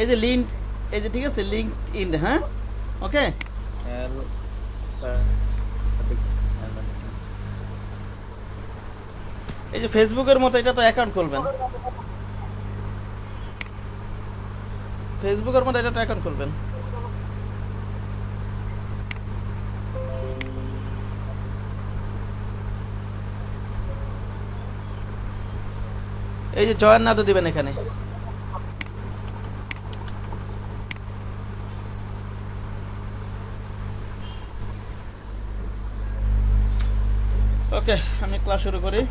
এই যে লিঙ্ক, এই যে ঠিক আছে লিঙ্কড ইন, হ্যাঁ ওকে। এই যে ফেসবুকের মতো এটা তো অ্যাকাউন্ট খুলবেন, ফেসবুকের মতো এটা তো অ্যাকাউন্ট খুলবেন। এই যে জয়েন নাও তো দিবেন এখানে। ওকে, আমি ক্লাস শুরু করি।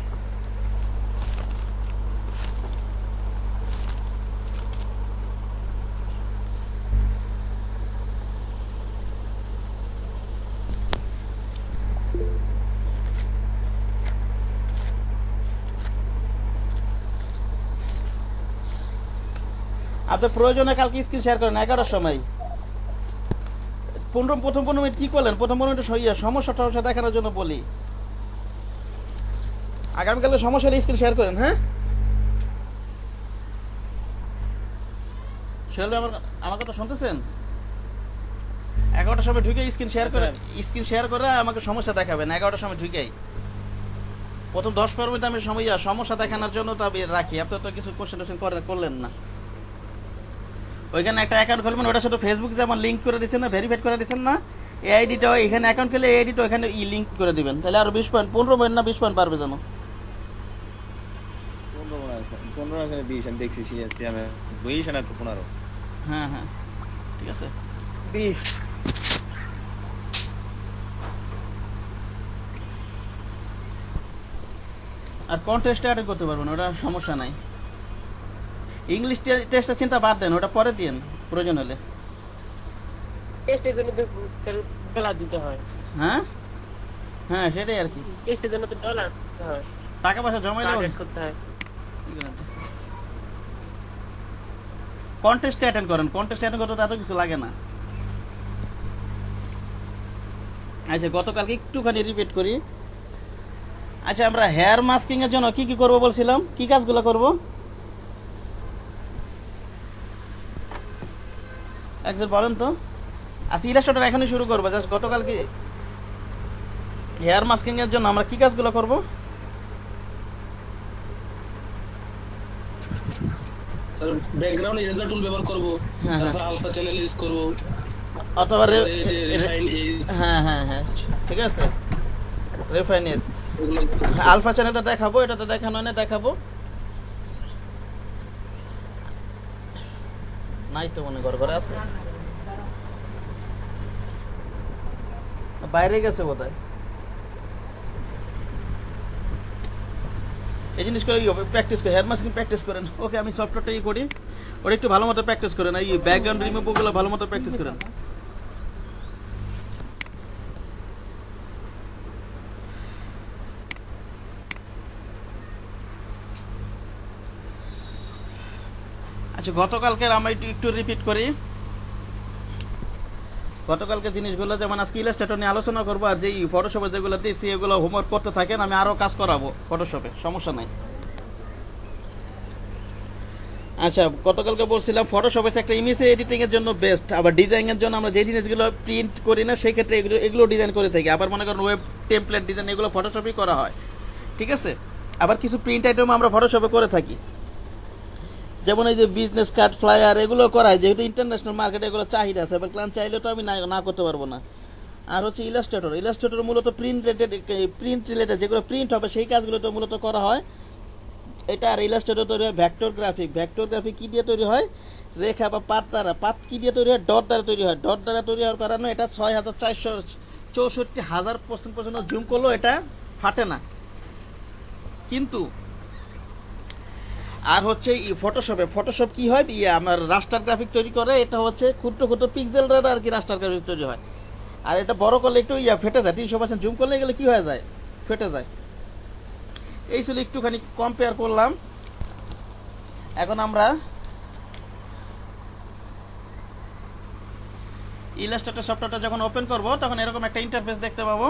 আপনার প্রয়োজনে কালকে স্ক্রিন শেয়ার করেন 11টার সময়। প্রথম 15 মিনিট কি করলেন? প্রথম 15 মিনিট সমস্যা টমস্যা দেখানোর জন্য বলি। আগামীকালে সমস্যা হলে স্ক্রিন শেয়ার করেন, হ্যাঁ। সোহেল আমার আমার কথা শুনতেছেন? 11টার সময় ঢুকে স্ক্রিন শেয়ার করে, স্ক্রিন শেয়ার করে আমাকে সমস্যা দেখাবেন 11টার সময় ঢুকেই। প্রথম 10-15 মিনিট আমি সমস্যা দেখানোর জন্য তো আমি রাখি। আপনি তো কিছু কোশ্চেন করলেন না। ওইখানে একটা অ্যাকাউন্ট খুলবেন, ওটা শুধু ফেসবুক যেমন লিঙ্ক করে দিচ্ছেন না, ভেরিফাইড করে দিচ্ছেন না, এই আইডিটা এখানে অ্যাকাউন্ট খুলে এই আইডিটা ওখানে লিঙ্ক করে দিবেন, তাহলে আরো 20 পয়েন্ট, 15 পয়েন্ট না 20 পয়েন্ট পারবে জানো। 15 আমি দেখছি, আমি 20 না তো 15। হ্যাঁ হ্যাঁ ঠিক আছে 20। আর কন্টেস্টে অ্যাটেন্ড করতে পারবেন, ওটা সমস্যা নাই। ইংলিশ টেস্টের চিন্তা বাদ দেন, ওটা পরে দিন প্রয়োজন হলে। টেস্টের জন্য তো ডলার দিতে হয়। হ্যাঁ হ্যাঁ সেটাই আর কি, টেস্টের জন্য তো ডলার দিতে হয়, টাকা পয়সা জমাইলে টার্গেট করতে হয়। কন্টেস্টে অ্যাটেন্ড করেন, কন্টেস্টে অ্যাটেন্ড করতে তো এত কিছু লাগে না। আচ্ছা গতকালকে একটুখানি রিপিট করি। আচ্ছা আমরা হেয়ার মাস্কিং এর জন্য কি কি করব বলছিলাম, কি কাজগুলো করব একজন বলেন তো। আচ্ছা ইলাস্ট্রেটর এখনই শুরু করবো, জাস্ট গতকালকে হেয়ার মাস্কিং এর জন্য আমরা কি কাজগুলো করব? স্যার ব্যাকগ্রাউন্ড ইরেজার টুল ব্যবহার করব, তারপর আলফা চ্যানেল ইউজ করব, অথবা এই যে রিফাইন এজ। হ্যাঁ হ্যাঁ হ্যাঁ ঠিক আছে, রিফাইন এজ। আলফা চ্যানেলটা দেখাবো, এটা তো দেখানো না, দেখাবো নাই তো মনে ঘরে আছে, বাইরে গেছে বোধহয়। এই জিনিসগুলো প্র্যাকটিস করে, হেয়ার মাস্কিং প্র্যাকটিস করেন। ওকে আমি সফটওয়্যারটা করি, ওটা একটু ভালো মতো প্র্যাকটিস করেন, এই ব্যাকগ্রাউন্ড রিমুভগুলো ভালো মতো প্র্যাকটিস করেন। আচ্ছা গতকালকের আমরা একটু রিপিট করি। গতকালকে জিনিসগুলো যেমন আজকে ইলাস্ট্রেটর নিয়ে আলোচনা করবো, আর যেই ফটোশপে যেগুলো দিয়েছি এগুলো হোমওয়ার্ক করতে থাকেন, আমি আরও কাজ করাবো ফটোশপে, সমস্যা নাই। আচ্ছা গতকালকে বলছিলাম ফটোশপ একটা ইমেজ এডিটিং এর জন্য বেস্ট, আবার ডিজাইন এর জন্য আমরা যে জিনিসগুলো প্রিন্ট করি না সেই ক্ষেত্রে এগুলো ডিজাইন করে থাকি। আবার মনে করেন ওয়েব টেমপ্লেট ডিজাইন এগুলো ফটোশপেই করা হয়, ঠিক আছে। আবার কিছু প্রিন্ট আইটেম আমরা ফটোশপে করে থাকি, যেমন এই যে বিজনেস কার্ড, ফ্লায়ার এগুলো করায়, যেহেতু ইন্টারন্যাশনাল মার্কেটে এগুলো চাহিদা আছে। এবার ক্লায়েন্ট চাইলে তো আমি না করতে পারবো না। আর হচ্ছে ইলাস্ট্রেটর, ইলাস্ট্রেটর মূলত প্রিন্ট রিলেটেড যেগুলো প্রিন্ট হবে সেই কাজগুলো তো মূলত করা হয় এটা। আর ইলাস্ট্রেটর তৈরি হয় ভেক্টর গ্রাফিক, ভেক্টর গ্রাফিক কি দিয়ে তৈরি হয়? রেখা বা পাত দ্বারা। পাত কি দিয়ে তৈরি হয়? ডট দ্বারা তৈরি হয়। ডট দ্বারা তৈরি হওয়ার কারণে এটা 6464,000% পর্যন্ত জুম করলেও এটা ফাটে না। কিন্তু আর হচ্ছে ফটোশপে, ফটোশপ কি হয় আমার রাস্টার গ্রাফিক তৈরি করে, এটা হচ্ছে ক্ষুদ্র ক্ষুদ্র পিক্সেল দ্বারা আর কি রাস্টার গ্রাফিক তৈরি হয়। আর এটা বড় করলে একটু ফেটে যায়, 300% জুম করলে গেলে কি হয়ে যায়? ফেটে যায়। এই ছিল একটুখানি কম্পেয়ার করলাম। এখন আমরা ইলাস্ট্রেটর সফটওয়্যারটা যখন ওপেন করব তখন এরকম একটা ইন্টারফেস দেখতে পাবো।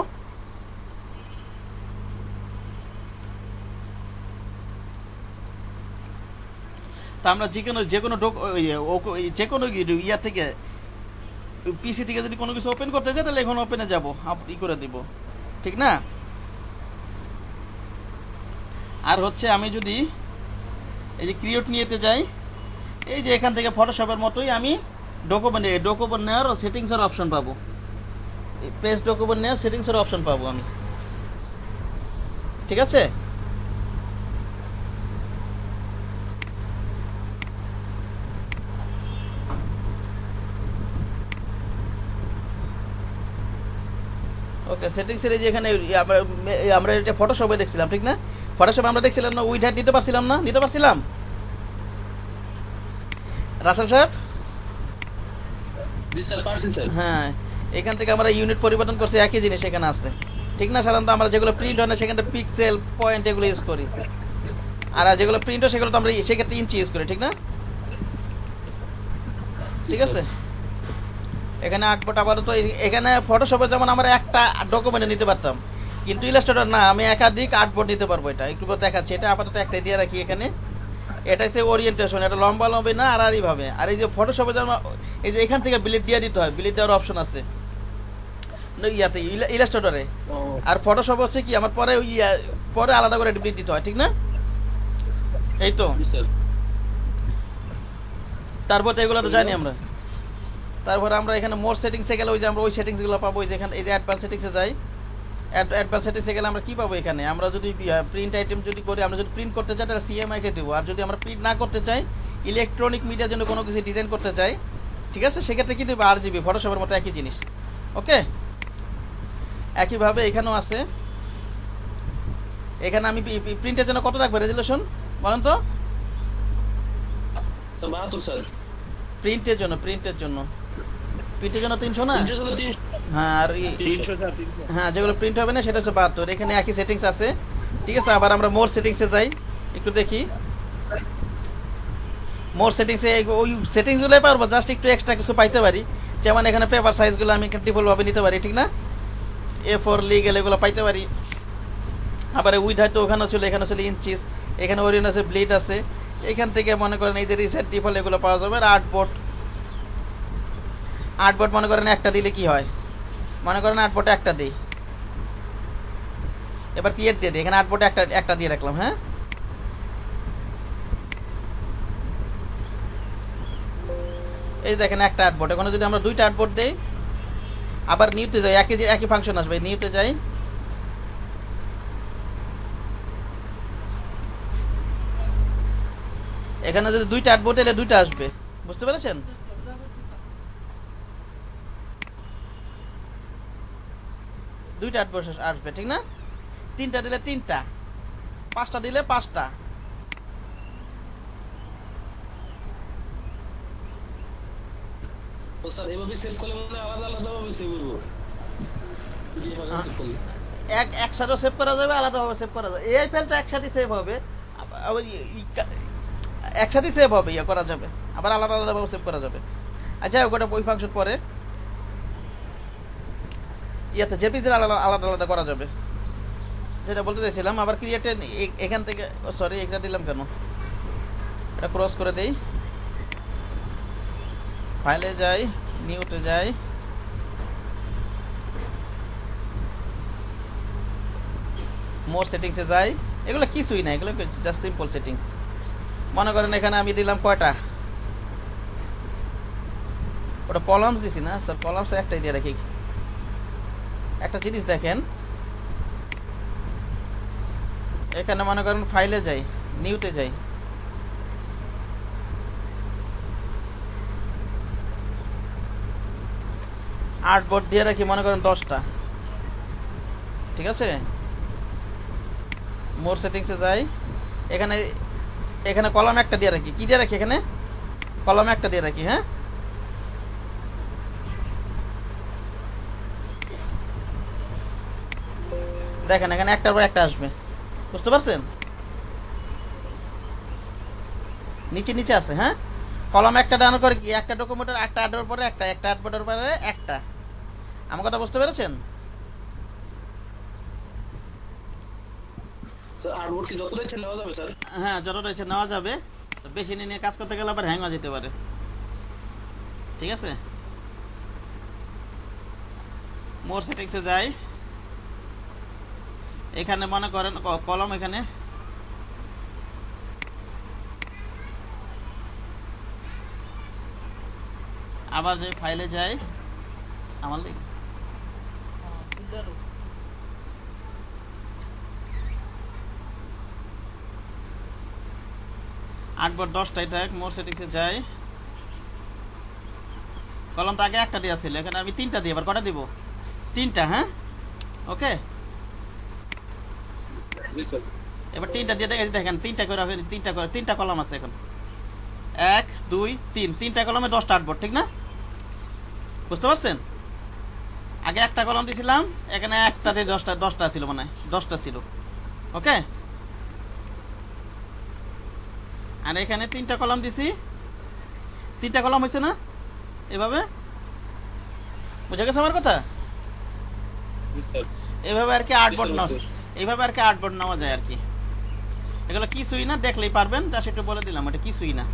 তো আমরা যে কোনো ইয়া থেকে পিসি থেকে যদি কোনো কিছু ওপেন করতে চাই তাহলে এখন ওপেনে যাব ই করে দিব, ঠিক না? আর হচ্ছে আমি যদি এই যে ক্রিয়েট নিয়েতে যাই, এই যে এখান থেকে ফটোশপের মতোই আমি ডকুমেন্ট নেওয়ার সেটিংসের অপশন পাবো, পেজ ডকুমেন্ট নেওয়ার সেটিংসের অপশন পাবো আমি, ঠিক আছে? ওকে, সেটিংসের এই যে এখানে আমরা এটা ফটোশপে দেখছিলাম, ঠিক না? ফটোশপে আমরা দেখছিলাম না উইড হাইট নিতে পারছিলাম না, নিতে পারছিলাম রাসেল সাহেব? জি স্যার, পারছি স্যার। হ্যাঁ, এখান থেকে আমরা ইউনিট পরিবর্তন করছি, একই জিনিস এখানে আছে, ঠিক না? সাধারণত আমরা যেগুলো প্রিন্ট হয় না সেখানে পিক্সেল পয়েন্ট এগুলো ইউজ করি, আর যেগুলো প্রিন্ট হয় সেগুলো তো আমরা সেক্ষেত্রে ইঞ্চি ইউজ করি, ঠিক না? ঠিক আছে, এখানে আউটপুট আপাতত এখানে ফটোশপে যেমন আমরা একটা ডকুমেন্টে নিতে পারতাম, কিন্তু ইলাস্ট্রেটর না, আমি একাধিক আউটপুট নিতে পারবো। এটা একটু পর দেখাচ্ছি, এটা আপাতত একটাই দিয়ে রাখি এখানে। এটা হচ্ছে ওরিয়েন্টেশন, এটা লম্বা লম্বি না আর এইভাবে। আর এই যে ফটোশপে যেমন এই যে এখান থেকে বিলিট দিয়ে দিতে হয়, বিলিট দেওয়ার অপশন আছে ইয়াতে ইলাস্ট্রেটরে। আর ফটোশপ হচ্ছে কি আমার পরে আলাদা করে বিলিট দিতে হয়, ঠিক না? এই তো, তারপর তো এগুলো তো জানি আমরা। তারপরে আমরা এখানে মোর সেটিংসে গেলে ওই যে আমরা ওই সেটিংসগুলো পাবো, এই যে এখানে এই যে অ্যাডভান্স সেটিংসে যাই, অ্যাডভান্স সেটিংসে গেলে আমরা কি পাবো এখানে? আমরা যদি প্রিন্ট আইটেম যদি করি, আমরা যদি প্রিন্ট করতে চাই তাহলে সিএমআই কে দেবো, আর যদি আমরা প্রিন্ট না করতে চাই, ইলেকট্রনিক মিডিয়ার জন্য কোনো কিছু ডিজাইন করতে চাই, ঠিক আছে, সেক্ষেত্রে কি দেবো? আরজিবি, ফটোশপের মতো একই জিনিস। ওকে, একইভাবে এখানেও আছে। এখানে আমি প্রিন্টের জন্য কত রাখবো রেজুলেশন বলেন তো? 72 স্যার। প্রিন্টের জন্য 300 না? হ্যাঁ, আর 300 স্যার, 300। হ্যাঁ, যেগুলো প্রিন্ট হবে না সেটা হচ্ছে 72। এখানে একই সেটিংস আছে, ঠিক আছে? আবার আমরা মোর সেটিংসে যাই, একটু দেখি। মোর সেটিংসে ওই সেটিংসগুলোই পারবো, জাস্ট একটু এক্সট্রা কিছু পাইতে পারি, যেমন এখানে পেপার সাইজগুলো আমি ডিফল্টভাবে নিতে পারি, ঠিক না? A4 লিগেল এগুলো পাইতে পারি। আবার উইড হয়তো ওখানে ছিল, এখানে ছিল ইঞ্চিস, এখানে ওরিয়েন্ট আছে, ব্লিড আছে। এখান থেকে মনে করেন এই যে রিসেট ডিফল্ট এগুলো পাওয়া যাবে। আর আর্টবোর্ড মনে করেন একটা দিলে কি হয়, মনে করেন আর্টবোর্ডে একটা দিই, এবার ক্রিয়েট দিয়ে দিই। এখানে আর্টবোর্ডে একটা দিয়ে রাখলাম। হ্যাঁ, এই দেখেন একটা আর্টবোর্ড। এখানে যদি আমরা দুইটা আর্টবোর্ড দেই, আবার নিউতে যাই, একই ফাংশন আসবে। নিউতে যাই, এখানে যদি দুইটা আর্টবোর্ড এলে দুইটা আসবে, বুঝতে পেরেছেন? দুইটা আর্টবোর্ড আসবে, ঠিক না? তিনটা দিলে তিনটা, পাঁচটা দিলে পাঁচটা। ও স্যার, এভাবে সেভ করলে মানে আলাদা আলাদা ভাবে সেভ করব? কিভাবে সেভ করলে? একসাথে সেভ করা যাবে, আলাদাভাবে সেভ করা যাবে। এই ফাইলটা একসাথে সেভ হবে, একসাথে সেভ হবে, ইয়ে করা যাবে, আবার আলাদা আলাদাভাবে সেভ করা যাবে। আচ্ছা, ওটা ওই ফাংশন পরে ইয়াতে জেপিজির আলাদা আলাদা করা যাবে, যেটা বলতে চাইছিলাম। আবার ক্রিয়েটে এখান থেকে, সরি এটা দিলাম কেন, এটা ক্রস করে দেই, ফাইলে যাই, নিউতে যাই, মোর সেটিংসে যাই। এগুলো কিছুই না, এগুলো জাস্ট সিম্পল সেটিংস। মনে করেন এখানে আমি দিলাম কয়টা, ওটা কলামস দিছি না স্যার, কলামস একটাই দিয়ে রাখি। একটা জিনিস দেখেন, এখানে মনে করেন ফাইলে যাই, নিউতে যাই, আর্টবোর্ড দিয়ে রাখি মনে করেন 10টা, ঠিক আছে? মোর সেটিংসে যাই, এখানে কলাম একটা দিয়ে রাখি। কি দিয়ে রাখি? এখানে কলাম একটা দিয়ে রাখি। হ্যাঁ, দেখেন এখানে একটার পর একটা আসবে, বুঝতে পারছেন? নিচে নিচে আছে। হ্যাঁ, কলাম একটা ডাউন করে কি, একটা ডকুমেন্টের একটা আর্টবোর্ডের পরে একটা আর্টবোর্ডের পরে একটা। আমার কথা বুঝতে পেরেছেন? স্যার, আর্টবোর্ড কি যতটা ইচ্ছা নেওয়া যাবে স্যার? হ্যাঁ, যতটা ইচ্ছা নেওয়া যাবে। তো বেশি নিয়ে কাজ করতে গেলে আবার হ্যাং হয়ে যেতে পারে। ঠিক আছে, মোর সেটিংসে যাই, এখানে মনে করেন কলম, এখানে আবার যে ফাইলে যাই, আমার আটবার 10টা, এটা মোর সেটিংসে যাই, কলমটা আগে একটা দেওয়া ছিল, এখানে আমি 3টা দিই, এবার কটা দিব? 3টা। হ্যাঁ, ওকে, এবার 3টা দিয়ে দেখেন 3টা করে, 3টা কলম আছে এখন, 1 2 3, 3টা কলমে 10টা আটবোর্ড, ঠিক না? বুঝতে পারছেন? আগে একটা কলম দিছিলাম, এখানে একটাতে 10টা ছিল, মানে 10টা ছিল। ওকে, আর এখানে 3টা কলম দিছি, 3টা কলম হয়েছে না? এভাবে বুঝে গেছে আমার কথা? এভাবে আর কি আর্টবোর্ড নাও, এইভাবে আর কি আর্টবোর্ড নেওয়া যায় আর কি। এগুলো কিছুই না, দেখলেই পারবেন, যা সেটা বলে দিলাম, এটা কিছুই না,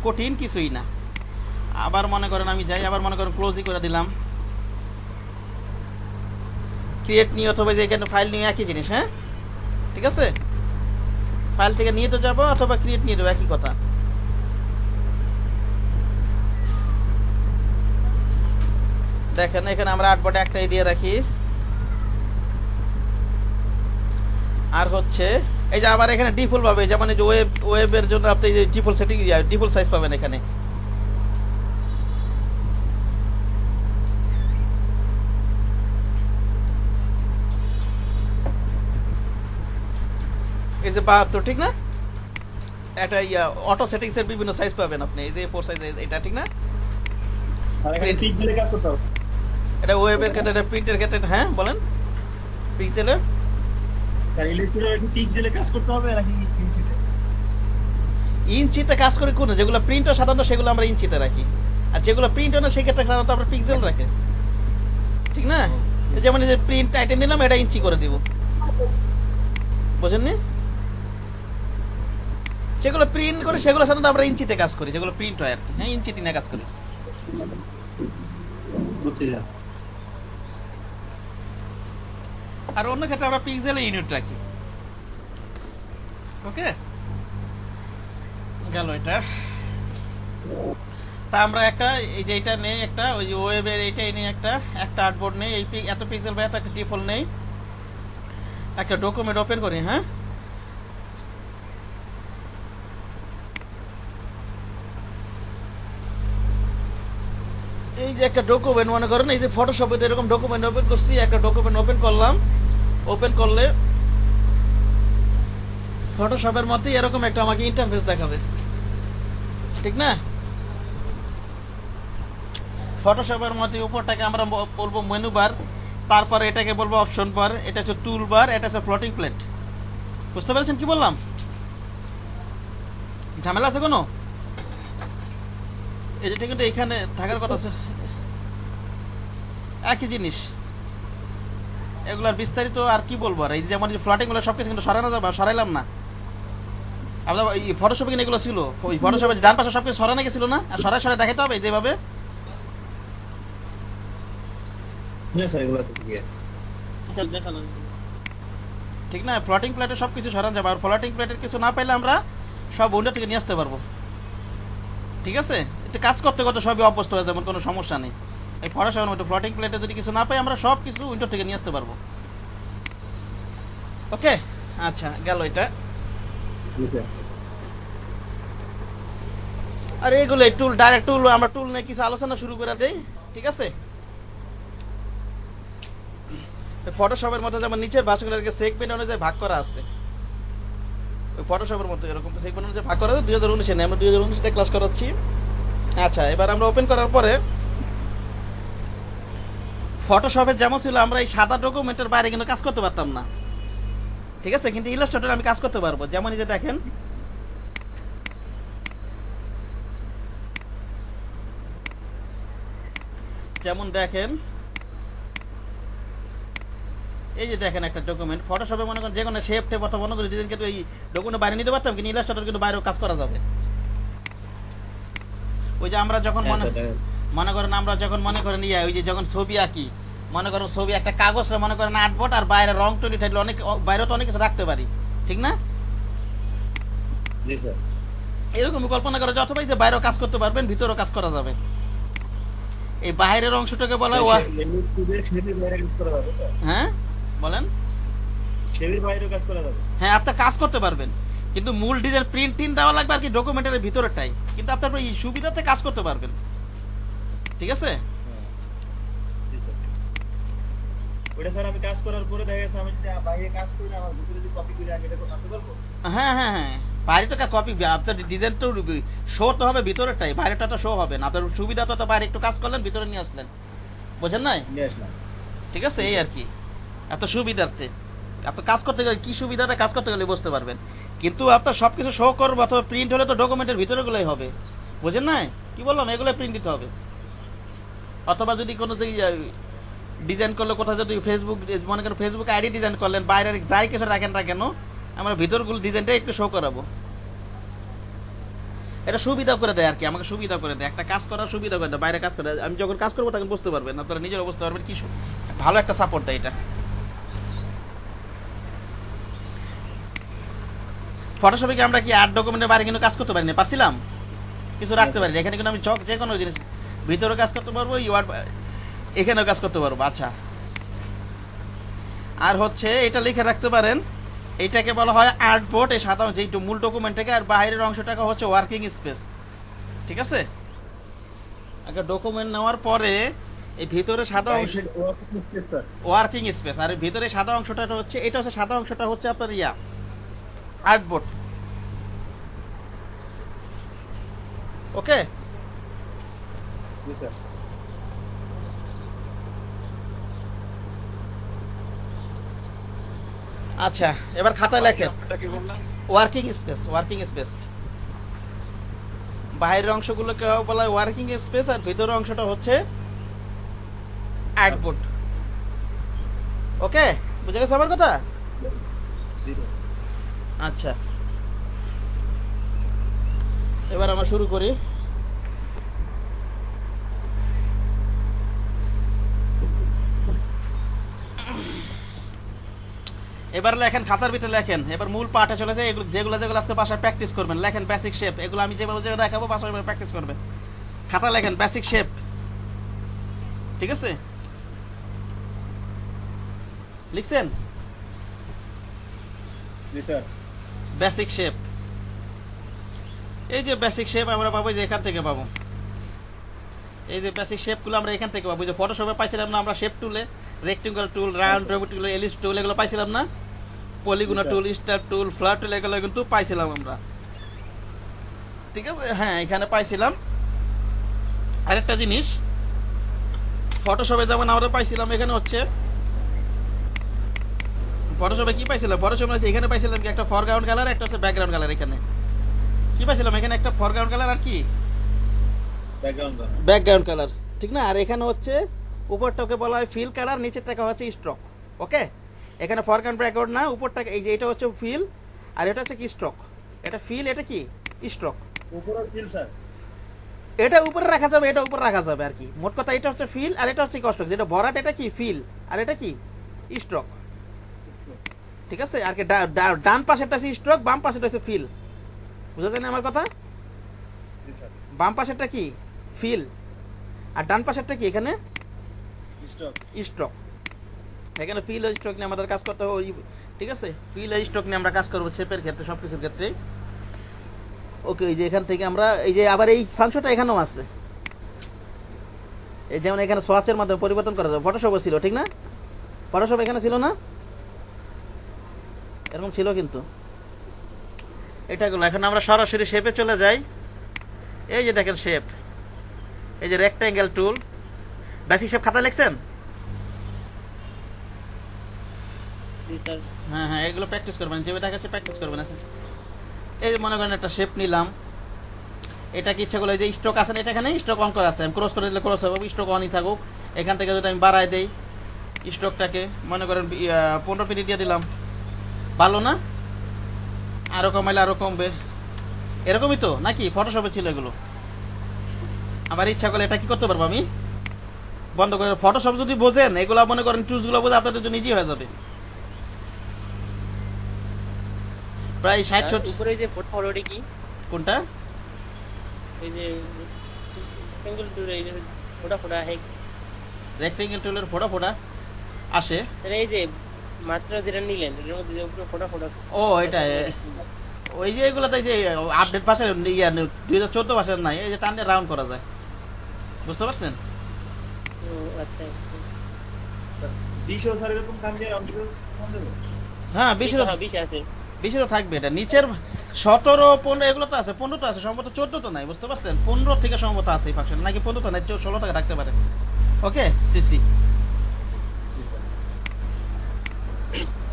কঠিন কিছুই না। আবার মনে করেন আমি যাই, আবার মনে করেন ক্লোজই করে দিলাম, ক্রিয়েট নিয়ে অথবা যে এখানে ফাইল নিয়ে একই জিনিস। হ্যাঁ, ঠিক আছে, ফাইল থেকে নিয়ে তো যাবো অথবা ক্রিয়েট নিয়ে যাবো, একই কথা। দেখেন এখানে আমরা আর্টবোর্ডে একটাই দিয়ে রাখি, আর হচ্ছে এই যে আবার এখানে ডিফল্ট পাবে, যেমন এই যে ওয়েবের জন্য আপনি যে ডিফল্ট সেটিং, ডিফল্ট সাইজ পাবেন এখানে। এই যে 72, ঠিক না? একটা অটো সেটিংস এর বিভিন্ন সাইজ পাবেন আপনি, এই যে 4 সাইজ, এটা ঠিক না? আর এখানে পিক দিলে কাজ করতে হবে। এটা ওয়েবের ক্ষেত্রে, এটা প্রিন্টের ক্ষেত্রে। হ্যাঁ বলেন, পিক্সেলে স্যার ইলেকট্রিক একটু পিক দিলে কাজ করতে হবে নাকি ইঞ্চিতে? ইঞ্চিতে কাজ করে কোন, যেগুলো প্রিন্ট হয় সাধারণত সেগুলো আমরা ইঞ্চিতে রাখি, আর যেগুলো প্রিন্ট হয় না সেই ক্ষেত্রে সাধারণত আমরা পিক্সেল রাখি, ঠিক না? যেমন এই যে প্রিন্ট আইটেম নিলাম, এটা ইঞ্চি করে দিব, বুঝেননি? যেগুলো প্রিন্ট করে সেগুলো সাধারণত আমরা ইঞ্চিতে কাজ করি, যেগুলো প্রিন্ট হয় আর কি। হ্যাঁ, ইঞ্চিতে না কাজ করি। বুঝছি স্যার। আর অন্য ক্ষেত্রে আমরা পিক্সেলে ইউনিট রাখি। ওকে, গেল এটা। তা আমরা একটা এই যে এটা নেই, একটা ওই যে ওয়েবের এইটাই নেই, একটা আর্টবোর্ড নেই, এই এত পিক্সেল বা একটা ডিফল্ট নেই, একটা ডকুমেন্ট ওপেন করি। হ্যাঁ, এই যে একটা ডকুমেন্ট মনে করেন, এই যে ফটোশপে এরকম ডকুমেন্ট ওপেন করছি, একটা ডকুমেন্ট ওপেন করলাম, ওপেন করলে ফটোশপের মধ্যে এরকম একটা আমাকে ইন্টারফেস দেখাবে, ঠিক না? ফটোশপের মধ্যে উপরটাকে আমরা বলবো মেনু বার, তারপরে এটাকে বলবো অপশন বার, এটা হচ্ছে টুল বার, এটা হচ্ছে ফ্লোটিং প্লেট। বুঝতে পেরেছেন কি বললাম? ঝামেলা আছে কোনো? এটা কিন্তু এখানে থাকার কথা, একই জিনিস, এগুলার বিস্তারিত আর কি বলবো। আর এই যেমন ফ্লোটিং গুলো সবকিছু কিন্তু সরানো যাবে, সরাইলাম না আমরা। এই ফটোশপে কিন্তু এগুলো ছিল, ওই ফটোশপে ডান পাশে সবকিছু সরানো গেছিল না, আর সরাই দেখাইতে হবে যেভাবে। ঠিক না? ফ্লোটিং প্লেটে সবকিছু সরানো যাবে, আর ফ্লোটিং প্লেটের কিছু না পাইলে আমরা সব উইন্ডো থেকে নিয়ে আসতে পারবো। ঠিক আছে, এটা কাজ করতে করতে সবই অভ্যস্ত হয়ে যাবে, কোনো সমস্যা নেই। এই ফটোশপের মধ্যে ফ্লোটিং প্লেটে যদি কিছু না পাই, আমরা সব কিছু উইন্ডো থেকে নিয়ে আসতে পারবো। ওকে, আচ্ছা, গেল এটা। আর এগুলো টুল, ডাইরেক্ট টুল, আমরা টুল নিয়ে কিছু আলোচনা শুরু করে দেই। ঠিক আছে, ফটোশপের মধ্যে যেমন নিচের ভাষাগুলোকে সেগমেন্ট অনুযায়ী ভাগ করা আছে, ওই ফটোশপের মধ্যে এরকম সেগমেন্ট অনুযায়ী ভাগ করা আছে। 2019 নেই, আমরা 2019 ক্লাস করাচ্ছি। আচ্ছা, এবার আমরা ওপেন করার পরে ফটোশপের যেমন ছিল, আমরা এই সাদা ডকুমেন্টের বাইরে কিন্তু কাজ করতে পারতাম না। ঠিক আছে, কিন্তু ইলাস্ট্রেটরে আমি কাজ করতে পারবো। যেমন এই যে দেখেন, যেমন দেখেন এই যে দেখেন একটা ডকুমেন্ট, ফটোশপে মনে করেন যে কোনো শেপ টেপ অথবা মনে করি ডিজাইন, কিন্তু এই ডকুমেন্ট বাইরে নিতে পারতাম, কিন্তু ইলাস্ট্রেটর কিন্তু বাইরেও কাজ করা যাবে। ওই যে আমরা যখন হ্যাঁ মনে স্যার মনে করেন আমরা যখন মনে করেন ওই যে যখন ছবি আঁকি, মনে করেন ছবি একটা কাগজটা মনে করেন আর্টবোর্ড, আর বাইরে রং টুলি থাকলে অনেক বাইরে তো অনেক কিছু রাখতে পারি, ঠিক না? জি স্যার। এরকম কল্পনা করা যায়, অথবা এই যে বাইরেও কাজ করতে পারবেন, ভিতরেও কাজ করা যাবে। এই বাইরের অংশটাকে বলা হয় হ্যাঁ বলেন ছবির বাইরেও কাজ করা যাবে। হ্যাঁ, আপনি কাজ করতে পারবেন, কিন্তু মূল ডিজাইন প্রিন্টিং দেওয়া লাগবে আর কি ডকুমেন্টের ভিতরেরটাই, কিন্তু আপনার এই সুবিধাতে কাজ করতে পারবেন, ঠিক আছে? জি স্যার। ওটা স্যার আমি কাজ করার পরে দেখা গেছে আমি যদি বাইরে কাজ করি আমার ভিতরে যদি কপি করে আগে এটা করতে পারবো? হ্যাঁ হ্যাঁ হ্যাঁ, বাইরে তো কপি, আপনার ডিজাইন তো শো তো হবে ভিতরেরটাই, বাইরেটা তো শো হবে না। আপনার সুবিধা তো বাইরে একটু কাজ করলেন, ভিতরে নিয়ে আসলেন, বুঝেন নাই? নিয়ে আসলাম। ঠিক আছে, এই আর কি এত সুবিধার্থে আপনি কাজ করতে গেলে কি সুবিধাটা কাজ করতে গেলে বুঝতে পারবেন, কিন্তু আপনার সবকিছু শো করবো অথবা প্রিন্ট হলে তো ডকুমেন্টের ভিতরে গুলোই হবে, বুঝেন নাই? কি বললাম, এগুলো প্রিন্ট দিতে হবে। অথবা যদি কোনো ডিজাইন করলে কোথাও যদি ফেসবুক মনে করেন ফেসবুক আইডি ডিজাইন করলেন, বাইরে যাই কিছু রাখেন না কেন, আমরা ভিতরগুলো ডিজাইনটা একটু শো করাবো। এটা সুবিধা করে দেয় আর কি, আমাকে সুবিধা করে দেয়, একটা কাজ করার সুবিধা করে দেয়, বাইরে কাজ করে। আমি যখন কাজ করবো তখন বুঝতে পারবেন, আপনারা নিজের বুঝতে পারবেন, কি ভালো একটা সাপোর্ট দেয় এটা। ফটোশপে কি আমরা কি আর্ট ডকুমেন্টের বাইরে কিন্তু কাজ করতে পারি না, পারছিলাম কিছু রাখতে পারি না, এখানে কিন্তু আমি যে কোনো জিনিস ভিতরে কাজ করতে পারবো, এখানেও কাজ করতে পারবো। আচ্ছা, আর হচ্ছে এটা লিখে রাখতে পারেন, এইটাকে বলা হয় আর্টবোর্ড, এই সাধারণ যে মূল ডকুমেন্টটাকে, আর বাইরের অংশটাকে হচ্ছে ওয়ার্কিং স্পেস, ঠিক আছে? আগে ডকুমেন্ট নেওয়ার পরে এই ভিতরে সাদা অংশ ওয়ার্কিং স্পেস, আর ভিতরে সাদা অংশটা হচ্ছে, এটা হচ্ছে সাদা অংশটা হচ্ছে আপনার আর্টবোর্ড। ওকে, জি স্যার। আচ্ছা এবার খাতায় লেখেন ওয়ার্কিং স্পেস। ওয়ার্কিং স্পেস বাইরের অংশগুলোকে বলা হয় ওয়ার্কিং স্পেস, আর ভিতরের অংশটা হচ্ছে আর্টবোর্ড। ওকে, বুঝে গেছে আমার কথা? জি স্যার। আচ্ছা, এবার আমরা শুরু করি। এবার লেখেন, খাতার ভিতরে লেখেন, এবার মূল পার্টে চলে যায়, এগুলো যেগুলো যেগুলো আজকে বাসায় প্র্যাকটিস করবেন, লেখেন বেসিক শেপ, এগুলো আমি যেভাবে যেভাবে দেখাবো বাসায় প্র্যাকটিস করবেন। খাতা লেখেন বেসিক শেপ, ঠিক আছে? লিখছেন? জি স্যার। বেসিক শেপ, এই যে বেসিক শেপ আমরা পাবো যে এখান থেকে পাবো, এই যে বেসিক শেপগুলো আমরা এখান থেকে পাবো। যে ফটোশপে পাইছিলাম না আমরা শেপ টুলে, রেক্টেঙ্গল টুল, রাউন্ড টুল, এলিপস টুল, এগুলো পাইছিলাম না? পলিগন টুল, স্টার টুল, ফ্ল্যাট টুল, এগুলো কিন্তু পাইছিলাম আমরা, ঠিক আছে? হ্যাঁ, এখানে পাইছিলাম। আরেকটা জিনিস, ফটোশপে যেমন আমরা পাইছিলাম, এখানে হচ্ছে ফটোশপে কি পাইছিলাম, ফটোশপে এখানে পাইছিলাম কি একটা ফরগ্রাউন্ড কালার, একটা হচ্ছে ব্যাকগ্রাউন্ড কালার। এখানে কি পাইছিলাম, এখানে একটা ফরগ্রাউন্ড কালার আর কি ব্যাকগ্রাউন্ড কালার, ঠিক না? আর এখানে হচ্ছে উপরটাকে বলা হয় ফিল কালার, নিচেরটাকে হচ্ছে স্ট্রোক। ওকে, এখানে ফরগ্রাউন্ড ব্যাকগ্রাউন্ড না, উপরটাকে এই যে এটা হচ্ছে ফিল, আর এটা হচ্ছে কি স্ট্রোক। এটা ফিল, এটা কি স্ট্রোক। উপরে ফিল স্যার, এটা উপরে রাখা যাবে, এটা উপরে রাখা যাবে আর কি। মোট কথা এটা হচ্ছে ফিল, আর এটা হচ্ছে স্ট্রোক। যেটা ভরাট এটা কি ফিল, আর এটা কি স্ট্রোক, ঠিক আছে? আর কি ডান পাশেরটা হচ্ছে স্ট্রোক, বাম পাশেরটা হচ্ছে ফিল। বুঝা যায় না আমার কথা? জি স্যার। বাম পাশেরটা কি ফিল, আর ডান পাশেরটা কি এখানে স্টক। স্ট্রোক। এখানে ফিল ও স্ট্রোক নিয়ে আমাদের কাজ করতে হবে, ঠিক আছে? ফিল ও স্ট্রোক নিয়ে আমরা কাজ করবো শেপের ক্ষেত্রে, সবকিছুর ক্ষেত্রে। ওকে, এই যে এখান থেকে আমরা এই যে আবার এই ফাংশনটা এখানেও আছে, এই যেমন এখানে সোয়াচের মাধ্যমে পরিবর্তন করা যাবে। ফটোশপে ছিল, ঠিক না? ফটোশপ এখানে ছিল না, এরকম ছিল কিন্তু এটাগুলো। এখন আমরা সরাসরি শেপে চলে যাই। এই যে দেখেন শেপ, এই যে রেক্ট্যাঙ্গেল টুল, বেসিক শেপ খাতা লিখছেন? হ্যাঁ হ্যাঁ, এগুলো প্র্যাকটিস করবেন, যেভাবে দেখাচ্ছে প্র্যাকটিস করবেন। আছে এই যে মনে করেন একটা শেপ নিলাম, এটা কি ইচ্ছা করলো, এই যে স্ট্রোক আছে, এটা এখানে স্ট্রোক অন করা আছে, আমি ক্রস করে দিলে ক্রস হবে, স্ট্রোক অনই থাকুক। এখান থেকে যদি আমি বাড়াই দেই স্ট্রোকটাকে, মনে করেন 15 মিনিট দিয়ে দিলাম, ভালো না? আরো কমাইলে আরো কমবে, এরকমই তো নাকি? ফটোশপে ছিল এগুলো, আবার ইচ্ছা করলে এটা কি করতে পারবো আমি বন্ধ করে ফটোশপ যদি বোঝেন এগুলা মনে করেন টুলস গুলো বোঝে আপনাদের জন্য ইজি হয়ে যাবে প্রায় 60 উপরে যে ফটো ফটোটি কি কোনটা এই যে সিঙ্গেল টুল এই যে ফটো ফটো আছে রেক্টেঙ্গেল টুলের ফোটা আসে এই যে মাত্র যেটা নিলেন এর মধ্যে যে উপরে ফটো ফটো ও এটা ওই যে এগুলাতে যে আপডেট পাশে ইয়া 2014 ভাষার নাই এই যে টানলে রাউন্ড করা যায় বুঝতে পারছেন ও আচ্ছা আচ্ছা 20 স্যার এরকম কাম দিয়ে রাউন্ড করে ফোন দেবো হ্যাঁ 20 20 আছে 20 তো থাকবে এটা নিচের 17 15 এগুলো তো আছে 15 তো আছে সম্ভবত 14 তো নাই বুঝতে পারছেন 15 থেকে সম্ভবত আছে এই ফাংশন নাকি 15 তো নাই 16 টাকা থাকতে পারে ওকে সিসি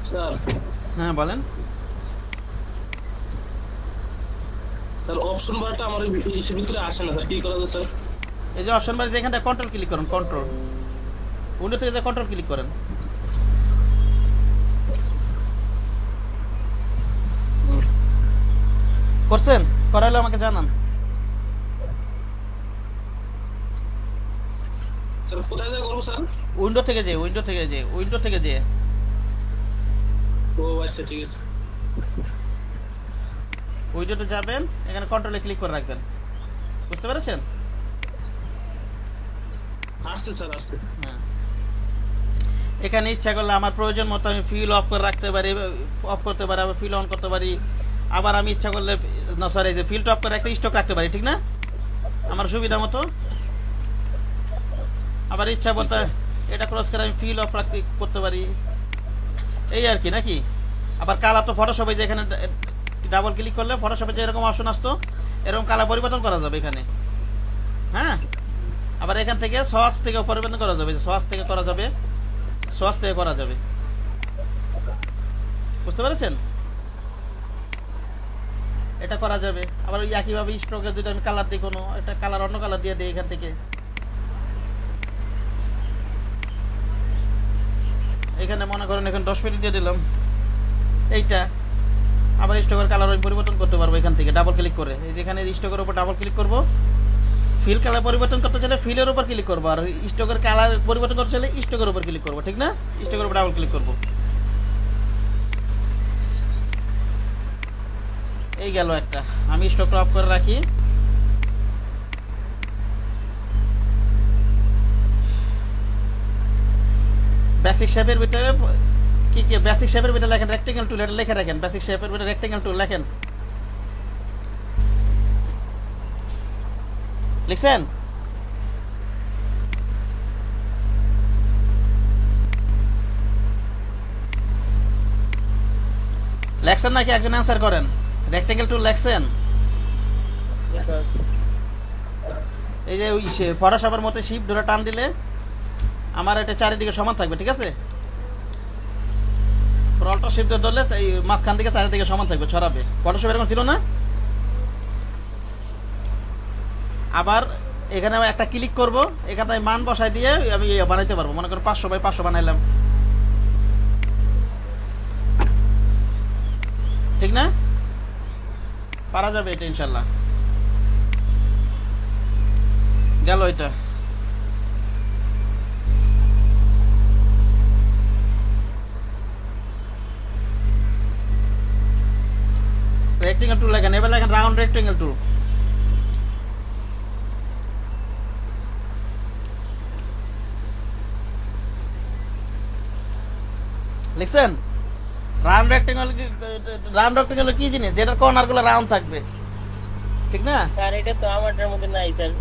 স্যার হ্যাঁ বলেন স্যার অপশন বারটা আমার ইসের ভিতরে আসে না স্যার কি করা যায় স্যার এই যে অপশন বারে যেখানটা কন্ট্রোল ক্লিক করুন কন্ট্রোল উইন্ডো থেকে যে কন্ট্রোল ক্লিক করেন করছেন করাইলে আমাকে জানান স্যার কোথায় যায় করবো স্যার উইন্ডো থেকে যে ও আচ্ছা ঠিক আছে উইন্ডোতে যাবেন এখানে কন্ট্রোলে ক্লিক করে রাখবেন বুঝতে পেরেছেন আসছে স্যার আসছে হ্যাঁ এখানে ইচ্ছা করলে আমার প্রয়োজন মতো আমি ফিল অফ করে রাখতে পারি অফ করতে পারি আবার ফিল অন করতে পারি আবার আমি ইচ্ছা করলে না সরি যে ফিল্ড অফ করে একটা স্টক রাখতে পারি ঠিক না আমার সুবিধা মতো আবার ইচ্ছা মতো এটা ক্রস করে আমি ফিল অফ রাখতে করতে পারি এই আর কি নাকি আবার কালার তো ফটোশপে যে এখানে ডাবল ক্লিক করলে ফটোশপে যে এরকম অপশন আসতো এরকম কালার পরিবর্তন করা যাবে এখানে হ্যাঁ আবার এখান থেকে সস থেকে পরিবর্তন করা যাবে সস থেকে করা যাবে সস থেকে করা যাবে বুঝতে পেরেছেন এটা করা যাবে আবার ওই একইভাবে স্ট্রোকে যদি আমি কালার দিই কোনো একটা কালার অন্য কালার দিয়ে দিই এখান থেকে এখানে মনে করেন এখন 10 মিনিট দিয়ে দিলাম এইটা আবার স্ট্রোকের কালার আমি পরিবর্তন করতে পারবো এখান থেকে ডাবল ক্লিক করে এই যেখানে স্ট্রোকের উপর ডাবল ক্লিক করব ফিল কালার পরিবর্তন করতে চাইলে ফিলের উপর ক্লিক করবো আর স্ট্রোকের কালার পরিবর্তন করতে চাইলে স্ট্রোকের উপর ক্লিক করবো ঠিক না স্ট্রোকের উপর ডাবল ক্লিক করবো এই গেল একটা আমি স্টকটা অফ করে রাখি বেসিক শেপের ভিতরে কি কি বেসিক শেপের ভিতরে লেখেন রেক্টেঙ্গেল টুল এটা লিখে রাখেন বেসিক শেপের ভিতরে রেক্টেঙ্গেল টুল লেখেন লিখছেন লেখছেন নাকি একজন অ্যান্সার করেন রেক্টেঙ্গেল টুল লেখছেন এই যে ওই ফটোশপের মতো শিফট ধরে টান দিলে আমার এটা চারিদিকে সমান থাকবে ঠিক আছে অল্টার শিফট ধরলে এই মাঝখান থেকে চারিদিকে সমান থাকবে ছড়াবে ফটোশপ এরকম ছিল না আবার এখানে একটা ক্লিক করব এখানে মান বসাই দিয়ে আমি বানাইতে পারবো মনে করো 500 বাই 500 বানাইলাম ঠিক না পারা যাবে এটা ইনশাআল্লাহ গেল এটা রেক্টেঙ্গেল টুল লেখেন এবার লেখেন রাউন্ড রেক্টেঙ্গেল টুল লিখছেন রাউন্ড রেক্টেঙ্গেল কি জিনিস যেটার কর্নার গুলো রাউন্ড থাকবে ঠিক না স্যার এটা তো আমারটার মধ্যে নাই স্যার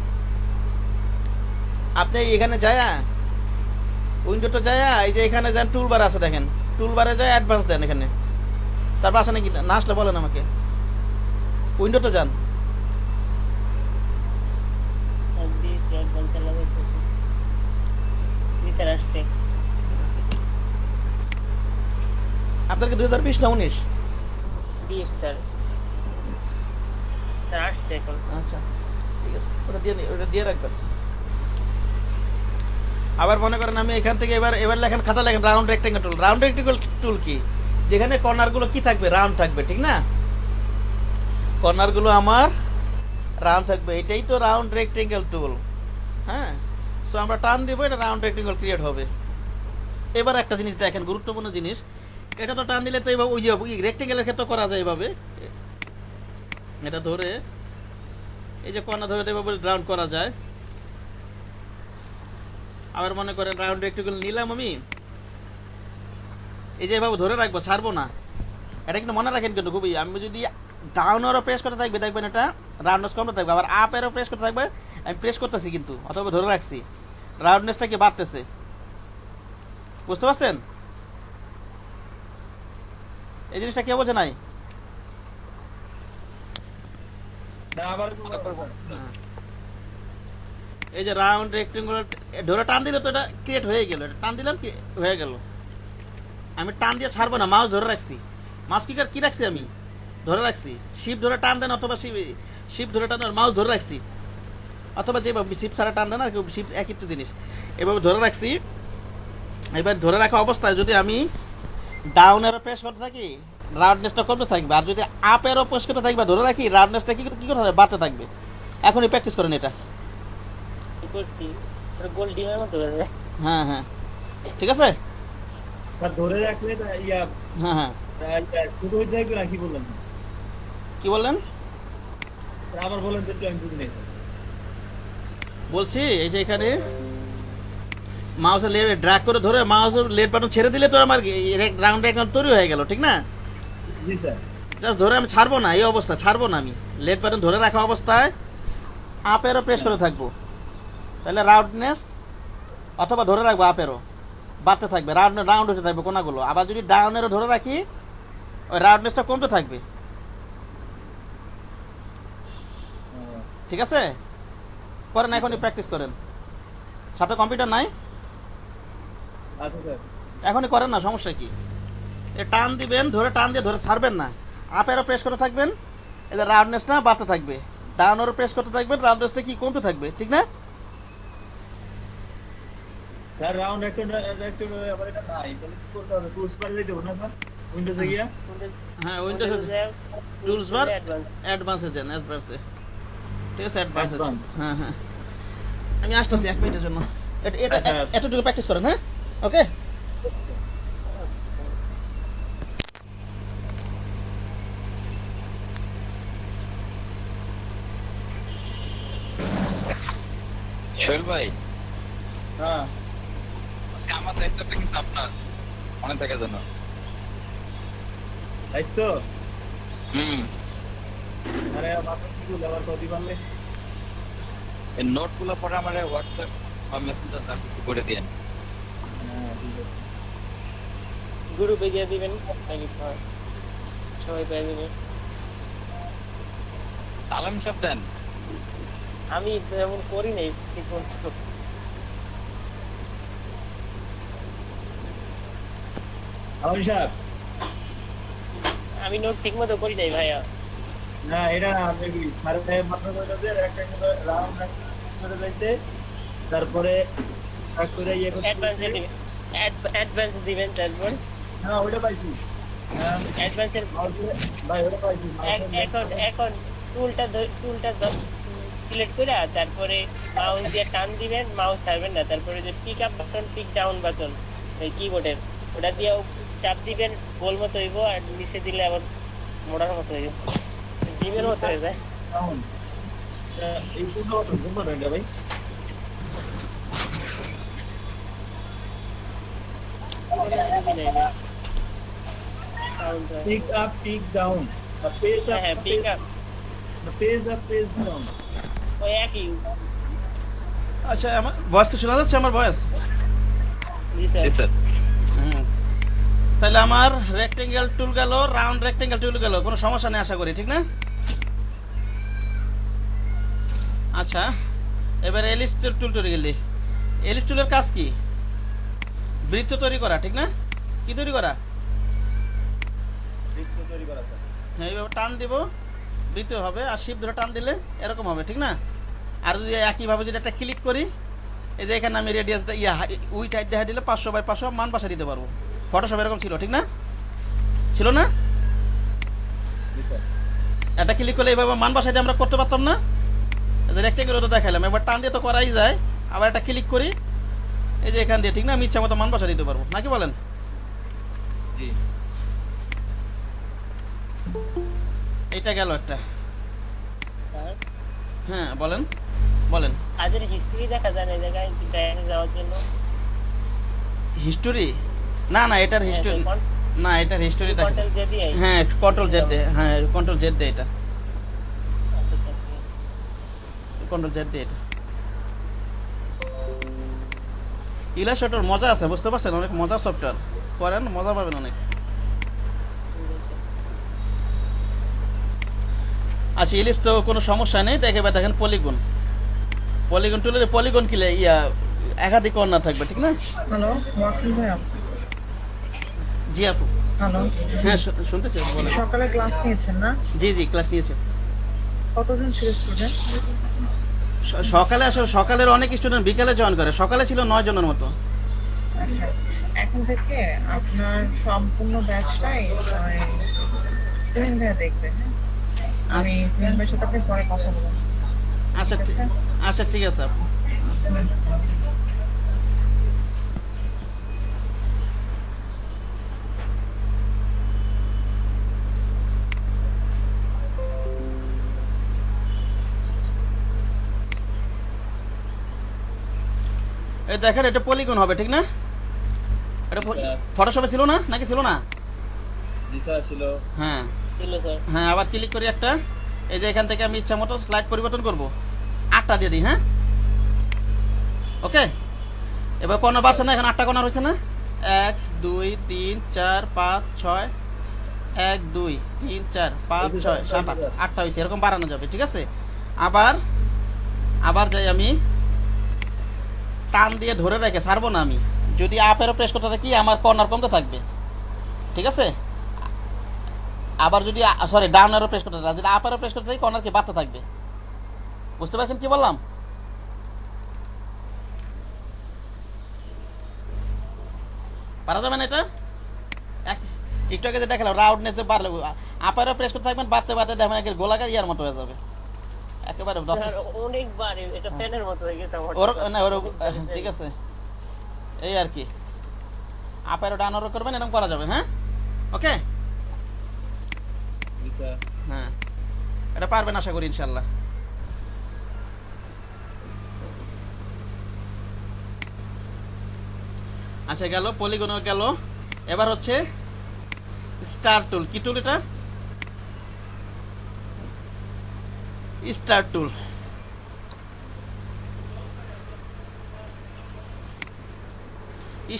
আপনি এখানে যায়া উইন্ডোতে যায়া এই যে এখানে যান টুলবার আছে দেখেন টুলবারে যায় অ্যাডভান্স দেন এখানে তারপর আসে নাকি না আসলে বলেন আমাকে উইন্ডোতে যান আপনার কি 2020 না 19 20 স্যার স্যার আসছে এখন আচ্ছা ঠিক আছে ওটা দিয়ে রাখবেন আবার মনে করেন আমি এখান থেকে এবার লেখেন খাতা লেখেন রাউন্ড রেক্টেঙ্গেল টুল কি যেখানে কর্নার গুলো কি থাকবে রাউন্ড থাকবে ঠিক না কর্নার গুলো আমার রাউন্ড থাকবে, এটাই তো রাউন্ড রেক্টেঙ্গেল টুল। হ্যাঁ, সো আমরা টান দিব, এটা রাউন্ড রেক্টেঙ্গেল ক্রিয়েট হবে। এবার একটা জিনিস দেখেন, গুরুত্বপূর্ণ জিনিস, এটা তো টান দিলে তো এইভাবে ওই যে রেক্টেঙ্গেলের ক্ষেত্রে করা যায় এইভাবে, এটা ধরে এই যে কর্নার ধরে এভাবে রাউন্ড করা যায়। আবার মনে করেন রাউন্ড রেক্টেঙ্গেল নিলাম আমি, এই যে এভাবে ধরে রাখবো, ছাড়বো না। এটা কিন্তু মনে রাখেন কিন্তু খুবই, আমি যদি ডাউন আরও প্রেস করতে থাকবে দেখবেন এটা রাউন্ডনেস কমতে থাকবে, আবার আপ এরও প্রেস করতে থাকবে, আমি প্রেস করতেছি কিন্তু অথবা ধরে রাখছি, রাউন্ডনেসটা কি বাড়তেছে, বুঝতে পারছেন? এই জিনিসটা কে বোঝে নাই? না আবার একটু বলো স্যার। এই যে রাউন্ড রেক্টেঙ্গুলার ধরে টান দিলে তো এটা ক্রিয়েট হয়ে গেল, এটা টান দিলাম কি হয়ে গেল। আমি টান দিয়ে ছাড়বো না, মাউস ধরে রাখছি। মাউস কি রাখছি আমি ধরে রাখছি, শিপ ধরে টান দেন অথবা শিপ ধরে টান দেন, মাউস ধরে রাখছি, অথবা যেভাবে শিপ ছাড়া টান দেন আর শিপ একই তো জিনিস, এভাবে ধরে রাখছি। এবার ধরে রাখা অবস্থায় যদি আমি ডাউন এরো প্রেস করতে থাকি, রাউন্ডনেসটা কমতে থাকবে, আর যদি আপ এরো প্রেস করতে থাকবে ধরে রাখি, রাউন্ডনেসটা কি করতে থাকবে, বাড়তে থাকবে। এখনই প্র্যাকটিস করেন এটা। করছি গোল ডিমের মতো হয়ে যায়। হ্যাঁ হ্যাঁ, ঠিক আছে। স্যার ধরে রাখলে তা ইয়া হ্যাঁ হ্যাঁ, ছোট হইতে থাকবে না, কি বললেন? কি বললেন? স্যার আবার বলেন তো একটু, আমি বুঝি নাই স্যার। বলছি এই যে এখানে মাউসের ড্র্যাগ করে ধরে মাউসের লেট বাটন ছেড়ে দিলে তো আমার রাউন্ড রেক্টেঙ্গেল তৈরি হয়ে গেল, ঠিক না? জি স্যার। জাস্ট ধরে আমি ছাড়বো না, এই অবস্থা ছাড়বো না, আমি লেট বাটন ধরে রাখা অবস্থায় আপ এরো প্রেস করে থাকবো, তাহলে রাউন্ডনেস অথবা ধরে রাখবো আপ এরো বাড়তে থাকবে, রাউন্ড হতে থাকবে কোনাগুলো। আবার যদি ডাউন এরো ধরে রাখি, ওই রাউন্ডনেসটা কমতে থাকবে, ঠিক আছে? করেন, এখনই প্র্যাকটিস করেন। সাথে কম্পিউটার নাই? আচ্ছা স্যার। এখনই করেন না, সমস্যা কি? এ টান দিবেন, ধরে টান দিয়ে ধরে ছাড়বেন না, আপ এরো প্রেস করতে থাকবেন, এদের রাউন্ডনেসটা বাড়তে থাকবে, ডাউন এরো প্রেস করতে থাকবেন, রাউন্ডনেসটা কি কমতে থাকবে, ঠিক না? স্যার রাউন্ড একটা আবার এটা নাই, তাহলে কি করতে হবে? টুলস বারে যাইতে হবে না স্যার, উইন্ডোজে গিয়া? হ্যাঁ, উইন্ডোজে টুলস বার, অ্যাডভান্সে যান, অ্যাডভান্সে, ঠিক আছে, অ্যাডভান্সে। হ্যাঁ হ্যাঁ, আমি আসতেছি 1 মিনিটের জন্য। এটা এতটুকু প্র্যাকটিস করেন, হ্যাঁ, ওকে। সোহেল ভাই, হ্যাঁ আমার দায়িত্বটা কিন্তু আপনার, মনে থাকে যেন। দায়িত্ব? আরে বাবা কি বলে আবার কদি পারলে? এই নোটগুলো পরে আমার হোয়াটসঅ্যাপ বা মেসেঞ্জার তার কিছু করে দিয়েন। হ্যাঁ ঠিক আছে। গ্রুপে দিয়ে দিবেন, সবাই পেয়ে যাবে। সালাম সব দেন। আমি এমন করি নাই ঠিক মতো। আলামিন সাহেব, আমি নোট ঠিক মতো করি নাই ভাইয়া। না এটা আমি স্যার মাত্র কইলো যে একটা রাউন্ড করে যাইতে, তারপরে এক করে ইয়ে করতে অ্যাডভান্সে দিবেন, অ্যাডভান্স দিবেন, তারপর হ্যাঁ ওটা পাইছি। অ্যাডভান্সের ভাই ওটা পাইছি। এখন টুলটা সিলেক্ট করে তারপরে মাউস দিয়ে টান দিবেন, মাউস ছাড়বেন না, তারপরে যে page up button, page down button ওই কিবোর্ডের, ওটা দিয়ে চাপ দিবেন, গোল মতো হইব, আর নিচে দিলে আবার মোড়ার মতো হইব, ডিমের মতো হয়ে যায়। এই কোনটা বাটন, কোন বাটনটা ভাই? Pick up, pick down, page up, হ্যাঁ pick up, page up, page down. ওই একই। আচ্ছা, আমার ভয়েস কি শোনা যাচ্ছে? আমার ভয়েস? জি স্যার। তাহলে আমার রেক্টেঙ্গেল টুল গেল, রাউন্ড রেক্টেঙ্গেল টুল গেল, কোনো সমস্যা নেই আশা করি, ঠিক না? আচ্ছা, এবার এলিপ্স টুল তৈরি গেলি। এলিপ্স টুলের কাজ কি? বৃত্ত তৈরি করা, ঠিক না? কি তৈরি করা? বৃত্ত তৈরি করা স্যার। হ্যাঁ, এইভাবে টান দিব, বৃত্ত হবে, আর শিপ ধরে টান দিলে এরকম হবে, ঠিক না? আর যদি একইভাবে যদি একটা ক্লিক করি, এই যে এখানে আমি রেডিয়াস উইথ হাইট দেখা দিলে 500 মান বাসা দিতে পারবো। ফটোশপ এরকম ছিল, ঠিক না? ছিল না? জি স্যার। এটা ক্লিক করলে এইভাবে মান বাসাইতে আমরা করতে পারতাম না? যে রেক্টেঙ্গেল তো দেখাইলাম, এবার টান দিয়ে তো করাই যায়। আবার একটা ক্লিক করি, এই যে এখান দিয়ে, ঠিক না? আমি ইচ্ছা মতো মান বসা দিতে পারবো, নাকি বলেন? জি এটা গেল একটা। স্যার হ্যাঁ বলেন বলেন। কাজের হিস্ট্রি দেখা যায় না এই জায়গায় ডায়ানে যাওয়ার জন্য। হিস্টোরি? না না, এটার হিস্টোরি না, এটার হিস্টোরি দেখা। Control JD I. হ্যাঁ কন্ট্রোল জেড দে, হ্যাঁ কন্ট্রোল জেড দে, এটা আচ্ছা স্যার। কন্ট্রোল জেড দে। এটা ইলাস্ট্রেটর মজা আছে, বুঝতে পারছেন? অনেক মজার সফটওয়্যার, করেন মজা পাবেন অনেক। আচ্ছা ইলিপস তো কোনো সমস্যা নেই। দেখে দেখেন পলিগন, পলিগন টুলে পলিগন কিলে ইয়া একাধিক কর্নার থাকবে, ঠিক না? হ্যালো ওয়াকিল ভাইয়া। জি আপু। হ্যালো, হ্যাঁ শুনতেছি, বলেন। সকালে ক্লাস নিয়েছেন না? জি জি ক্লাস নিয়েছি। কতজন ছিল স্টুডেন্ট? সকালে আসলে সকালের অনেক স্টুডেন্ট বিকালে জয়েন করে, সকালে ছিল 9 জনের মতো। আচ্ছা, এখন থেকে আপনার সম্পূর্ণ ব্যাচটাই তুহিন ভাইয়া দেখবে। হ্যাঁ, আমি তুহিন ভাইয়ের সাথে আপনি পরে কথা বলবো। আচ্ছা আচ্ছা ঠিক আছে আপু। এই দেখেন এটা পলিগন হবে, ঠিক না? এটা ফটোশপে ছিল না, নাকি ছিল না? জি স্যার ছিল। হ্যাঁ ছিল স্যার। হ্যাঁ, আবার ক্লিক করি একটা। এই যে এখান থেকে আমি ইচ্ছা মতো স্লাইড পরিবর্তন করব, 8টা দিয়ে দিই। হ্যাঁ ওকে। এবার কর্নার বাড়ছে না? এখন 8টা কর্নার হয়েছে না? 1 2 3 4 5 6 1 2 3 4 5 6 7 8টা হয়েছে, এরকম বাড়ানো যাবে, ঠিক আছে? আবার যাই আমি, টান দিয়ে ধরে রেখে ছাড়বো না আমি। যদি আপ এরো প্রেস করতে থাকি আমার কর্নার কমতে থাকবে, ঠিক আছে? আবার যদি সরি ডাউন এরো প্রেস করতে থাকি, যদি আপ এরো প্রেস করতে থাকি কর্নার কি বাড়তে থাকবে। বুঝতে পারছেন কি বললাম? পারা যাবে না এটা? একটু আগে যে দেখালাম রাউন্ডনেস বাড়লে আপ এরো প্রেস করতে থাকবেন, বাড়তে বাড়তে দেখবেন একেবারে গোলাকার ইয়ার মতো হয়ে যাবে একেবারে। স্যার অনেকবার এটা ফ্যানের মতো হয়ে গেছে আমার। না ঠিক আছে, এই আর কি। আপ এরো ডাউন এরো করবেন, এরকম করা যাবে। হ্যাঁ ওকে। জি স্যার। হ্যাঁ এটা পারবেন আশা করি ইনশাল্লাহ। আচ্ছা গেল পলিগনও গেল। এবার হচ্ছে স্টার টুল। কি টুল এটা? স্টার টুল।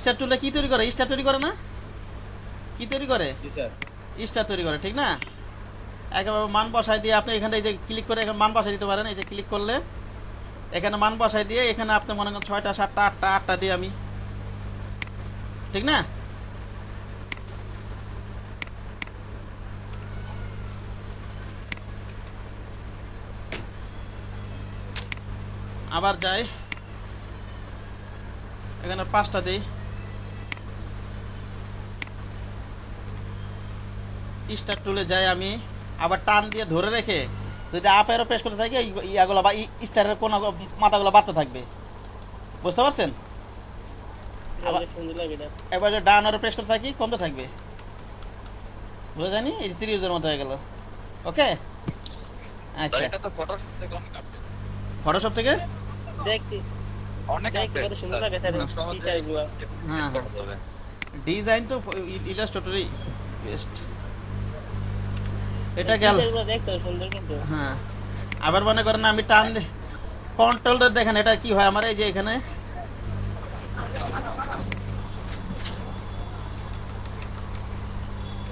স্টার টুলে কি তৈরি করে? স্টার তৈরি করে না? কি তৈরি করে? জি স্যার। স্টার তৈরি করে, ঠিক না? একেবারে মান বসাই দিয়ে আপনি এখানে এই যে ক্লিক করে এখানে মান বসাই দিতে পারেন। এই যে ক্লিক করলে এখানে মান বসাই দিয়ে এখানে আপনি মনে করেন 6টা 7টা 8টা 8টা দিয়ে আমি, ঠিক না? আবার যাই এখানে 5টা দিই। স্টার টুলে যাই আমি, আবার টান দিয়ে ধরে রেখে যদি আপ এরো প্রেস করতে থাকি ইয়াগুলো বা স্টারের কোন মাথাগুলো বাড়তে থাকবে। বুঝতে পারছেন? সুন্দর লাগে এটা। এবার যদি ডাউন এরো প্রেস করতে থাকি কমতে থাকবে। বুঝা যায়নি? এই যে 30 এর মতো হয়ে গেল। ওকে আচ্ছা। এটা তো ফটোশপ থেকে অনেক আপডেট, ফটোশপ থেকে দেখতে অনেক দেখতে আপডেট কত সুন্দর লাগে স্যার ফিচারগুলো। হ্যাঁ ডিজাইন তো ইলাস্ট্রেটরই বেস্ট। এটা গেল। ফিচারগুলো দেখতে সুন্দর কিন্তু। হ্যাঁ আবার মনে করেন আমি টান কন্ট্রোলটা দেখেন এটা কি হয় আমার। এই যে এখানে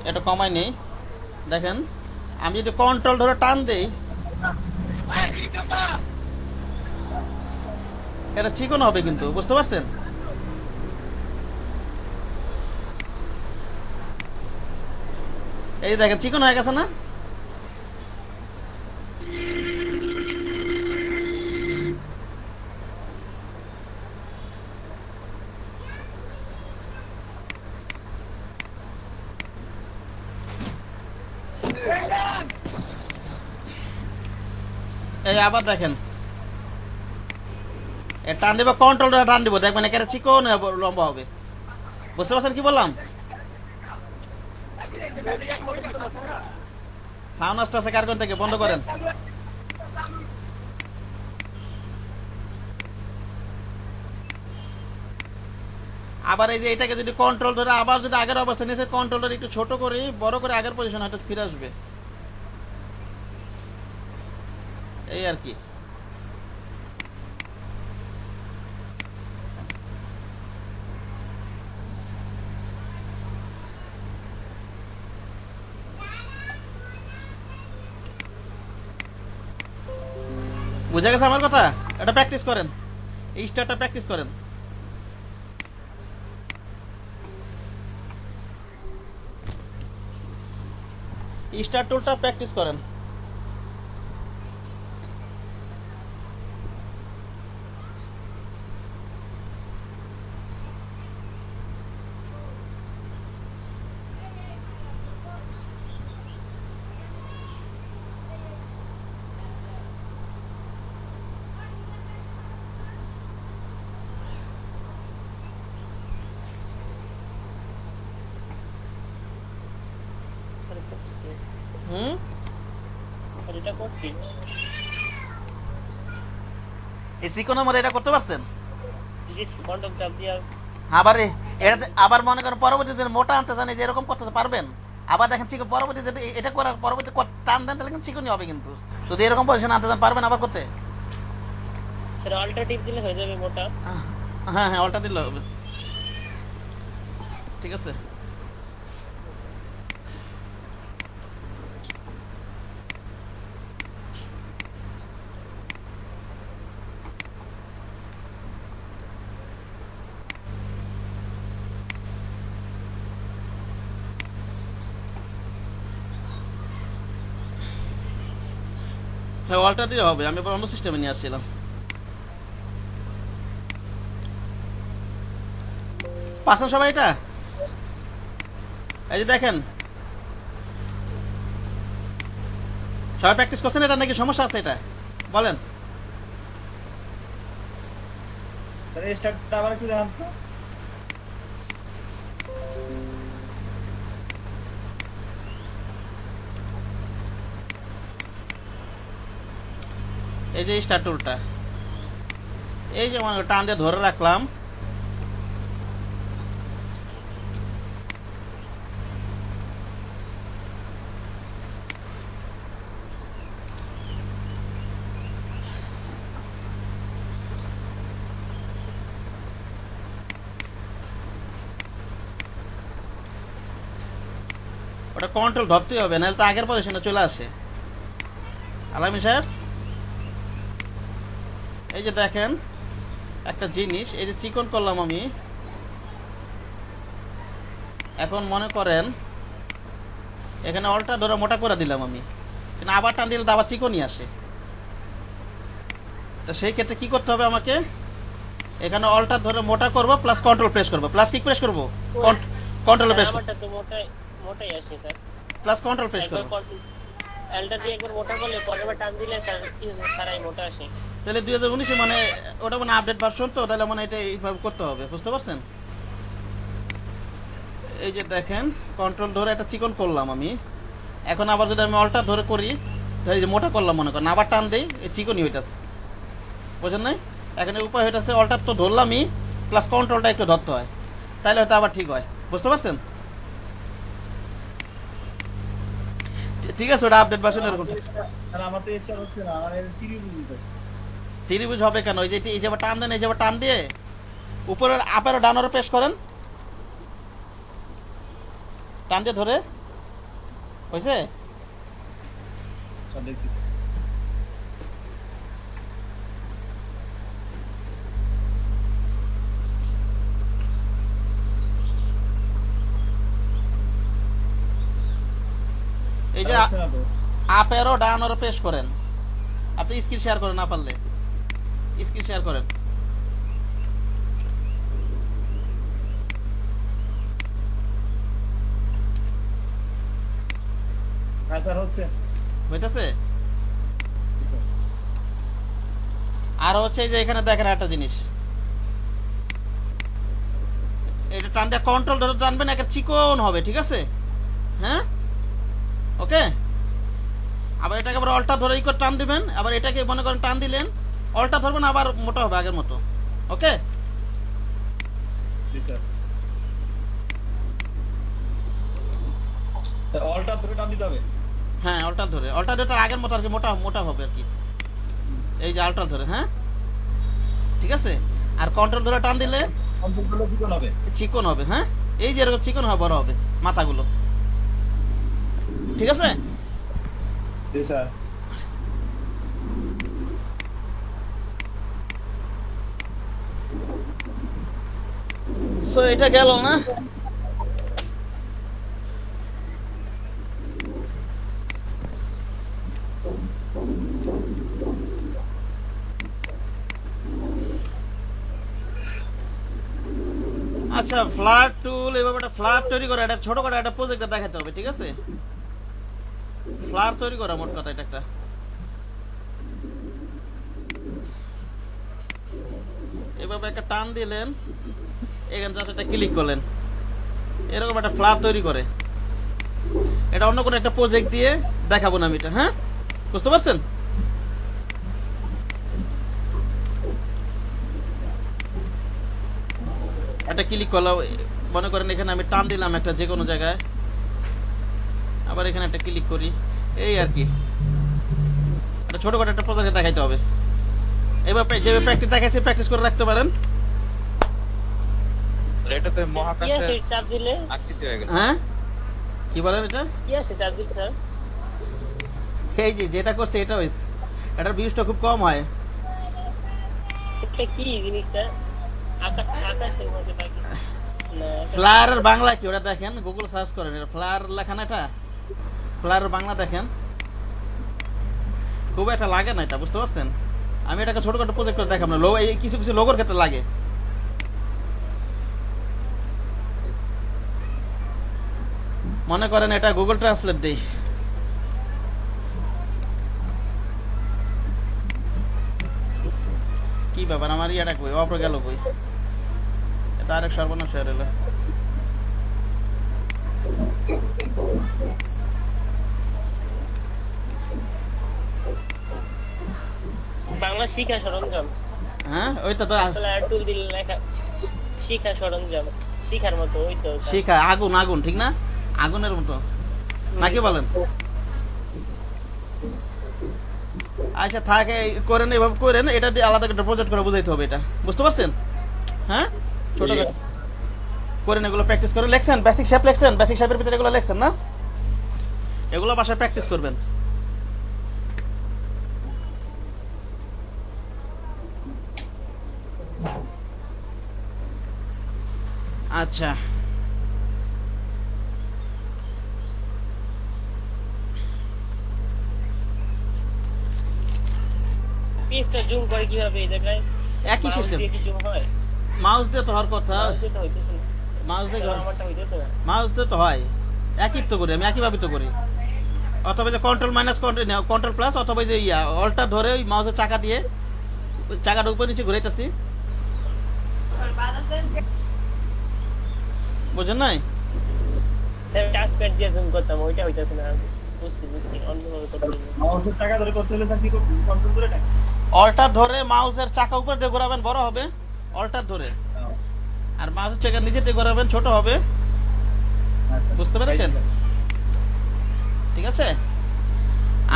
এটা কমাই নেই, দেখেন আমি যদি কন্ট্রোল ধরে টান দেই এটা চিকন হবে কিন্তু। বুঝতে পারছেন? এই দেখেন চিকন হয়ে গেছে না? এই আবার দেখেন টান দিব, কন্ট্রোলটা টান দিব, দেখবেন একেবারে চিকন লম্বা হবে। বুঝতে পারছেন কি বললাম? সাউন্ড আসতেছে কার কোন থেকে, বন্ধ করেন। আবার এই যে এটাকে যদি কন্ট্রোল ধরে আবার যদি আগের অবস্থা নিচে কন্ট্রোলটা একটু ছোট করি, বড় করে আগের পজিশন হয়তো ফিরে আসবে, এই আর কি। বুঝা গেছে আমার কথা? এটা প্র্যাকটিস করেন, এই স্টারটা প্র্যাকটিস করেন। স্টার টুলটা প্র্যাকটিস করেন। হুম, এটা করছি এই চিকনের মধ্যে এটা করতে পারছেন? কন্ট্রোল চাপ দিয়ে আবার এটা আবার মনে করেন পরবর্তী যে মোটা আনতে চান, যে এরকম করতে পারবেন। আবার দেখেন চিকন পরবর্তী যদি এটা করার পরবর্তী টান দেন তাহলে কিন্তু চিকনই হবে, কিন্তু যদি এরকম পজিশন আনতে চান পারবেন আবার করতে। সেটা অল্টারনেটিভ দিলে হয়ে যাবে মোটা। হ্যাঁ হ্যাঁ, অল্টা দিলে হবে, ঠিক আছে। হ্যাঁ, অল্টা দিয়ে হবে, আমি অন্য সিস্টেমে নিয়ে আসছিলাম। পাচ্ছেন সবাই এটা? এই যে দেখেন, সবাই প্র্যাকটিস করছেন এটা, নাকি সমস্যা আছে এটা বলেন? তাহলে স্টার্টটা আবার একটু দেখান তো। এই যে স্টার টুলটা, এই যে টান দিয়ে ধরে রাখলাম, ওটা কন্ট্রোল ধরতে হবে, নাহলে তো আগের পজিশনে চলে আসে। আলামিন সাহেব, এই যে দেখেন একটা জিনিস, এই যে চিকন করলাম আমি, এখন মনে করেন এখানে অল্টা ধরে মোটা করে দিলাম আমি, কিন্তু আবার টান দিলে তো আবার চিকনই আসে। তো সেই ক্ষেত্রে কি করতে হবে আমাকে, এখানে অল্টা ধরে মোটা করব, প্লাস কন্ট্রোল প্রেস করব, প্লাস কি প্রেস করব, কন্ট্রোল প্রেস, আমারটা তো মোটাই আসে স্যার। প্লাস কন্ট্রোল প্রেস করব। এলটা দিয়ে একবার মোটা করলে পরেরবার টান দিলে সারাই মোটা আসে। তাহলে 2019 মানে ওটা মানে আপডেট ভার্সন, তো তাহলে মানে এটা এইভাবে করতে হবে, বুঝতে পারছেন? এই যে দেখেন কন্ট্রোল ধরে একটা চিকন করলাম আমি, এখন আবার যদি আমি অল্টা ধরে করি, তাহলে এই যে মোটা করলাম মনে করেন, আবার টান দিই, এই চিকনই হইতাছে, বুঝেন নাই? এখানে উপায় হইতাছে অল্টা তো ধরলামই, প্লাস কন্ট্রোলটা একটু ধরতে হয়, তাহলে হয়তো আবার ঠিক হয়, বুঝতে পারছেন? ঠিক আছে, ওটা আপডেট ভার্সন এরকম। তাহলে আমার তো স্টার হচ্ছে না, আমার ত্রিভুজ হচ্ছে। ত্রিভুজ হবে কেন? এই যে টান দেন, এই যে টান দিয়ে উপরের আপের ডানের প্রেস করেন, টান দিয়ে ধরে, হয়েছে? সব দেখতেছি। এই যে আপেরও ডানেরও প্রেস করেন, আপনি স্ক্রিন শেয়ার করেন, না পারলে স্ক্রিন শেয়ার করেন। হ্যাঁ স্যার হচ্ছে। হইতেছে? আর হচ্ছে এই যে এখানে দেখেন একটা জিনিস, এটা টান দিয়ে কন্ট্রোল ধরে টানবেন, একটা চিকন হবে, ঠিক আছে? হ্যাঁ, ওকে। আবার এটাকে আবার অল্টা ধরে ই করে টান দিবেন, আবার এটাকে মনে করেন টান দিলেন, অল্টা ধরবেন, আবার মোটা হবে আগের মতো, ওকে? জি স্যার। অলটা ধরে টান দিতে হবে। হ্যাঁ, অল্টা ধরে তার আগের মতো আর কি মোটা মোটা হবে আর কি, এই যে আল্ট্রা ধরে। হ্যাঁ, ঠিক আছে। আর কন্ট্রোল ধরে টান দিলে সম্পূর্ণ চিকন হবে। চিকন হবে। হ্যাঁ, এই যে এরকম চিকন হবে, বড় হবে মাথাগুলো, ঠিক আছে? জি স্যার। সো এটা গেল না? আচ্ছা, ফ্ল্যাট টুল, এভাবে একটা ফ্ল্যাট তৈরি করা, এটা ছোট করে একটা প্রজেক্টে দেখাতে হবে, ঠিক আছে? ফ্ল্যাট তৈরি করা মোট কথা এটা একটা, এভাবে একটা টান দিলেন, এখানে জাস্ট একটা ক্লিক করলেন, এরকম একটা ফ্ল্যাট তৈরি করে। এটা অন্য কোনো একটা প্রজেক্ট দিয়ে দেখাবো না আমি এটা। হ্যাঁ, বুঝতে পারছেন? একটা ক্লিক করলাম, মনে করেন এখানে আমি টান দিলাম একটা যে কোনো জায়গায়, আবার এখানে একটা ক্লিক করি, এই আর কি। একটা ছোট করে একটা প্রজেক্ট দেখাইতে হবে। এবার যেভাবে প্র্যাকটিস দেখাইছি প্র্যাকটিস করে রাখতে পারেন। এটাতে কি মহাকাশে আছে চাপ দিলে? আকৃতি হয়ে গেল। হ্যাঁ, কি বলেন এটা? কি আছে চাপ দিলে স্যার? এই যে যেটা করছে এটা হয়েছে, এটার ভিউজটা খুব কম হয়। এটা কি জিনিসটা? আকাশের মধ্যে থাকে না? ফ্লায়ারের বাংলা কি ওটা দেখেন, গুগল সার্চ করেন, এটা ফ্লায়ার লেখা না, এটা ফ্লায়ারের বাংলা দেখেন, খুব একটা লাগে না এটা, বুঝতে পারছেন? আমি এটাকে ছোটখাটো প্রজেক্ট করে দেখাবো না, এই কিছু কিছু লোগোর ক্ষেত্রে লাগে। মনে করেন এটা গুগল ট্রান্সলেট দেই, কি ব্যাপার আমার ইয়াটা কই, অপর গেল কই, এটা আরেক সর্বনাশ হয়ে রইল। বাংলা শিক্ষা সরঞ্জাম। হ্যাঁ, ওইটা তো ফ্ল্যাট টুল দিলে লেখা শিক্ষা সরঞ্জাম, শিখার মতো, ওই তো শিখা, আগুন আগুন, ঠিক না? আগুনের মতো নাকি বলেন? আচ্ছা থাকে, করেন এভাবে করেন, এটা দিয়ে আলাদা একটা প্রজেক্ট করে বুঝাইতে হবে, এটা বুঝতে পারছেন? হ্যাঁ, ছোট করেন, এগুলো প্র্যাকটিস করে লেখছেন, বেসিক শেপ লেখছেন, বেসিক শেপের ভিতরে এগুলো লেখছেন না? এগুলো বাসায় প্র্যাকটিস করবেন। আচ্ছা, পিসটা জুম করে কিভাবে এই জায়গায়? একই মাউস সিস্টেম, দিয়ে কি জুম হয়? মাউস দিয়ে তো হওয়ার কথা, মাউস দিয়ে তো হইতেছে না। মাউস দিয়ে আমারটা হইতেছে না। মাউস দিয়ে তো হয়, একই তো করি আমি, একইভাবে তো করি। অথবা যে কন্ট্রোল মাইনাস কন্ট্রোল প্লাস, অথবা যে অল্টা ধরে ওই মাউসের চাকা দিয়ে ওই চাকাটা উপর নিচে ঘুরাইতেছি, বুঝেন নাই? টাচ প্যাড দিয়ে জুম করতাম, ওইটা হইতেছে না। বুঝছি অন্যভাবে করতে হবে। মাউসের টাকা ধরে করতে হলে স্যার কি করবেন? কন্ট্রোল ধরে টাকা। অল্টা ধরে মাউসের চাকা উপর দিয়ে ঘোরাবেন, বড় হবে, অল্টা ধরে। আর মাউসের চাকা নিচে দিয়ে ঘোরাবেন, ছোট হবে। বুঝতে পেরেছেন? ঠিক আছে।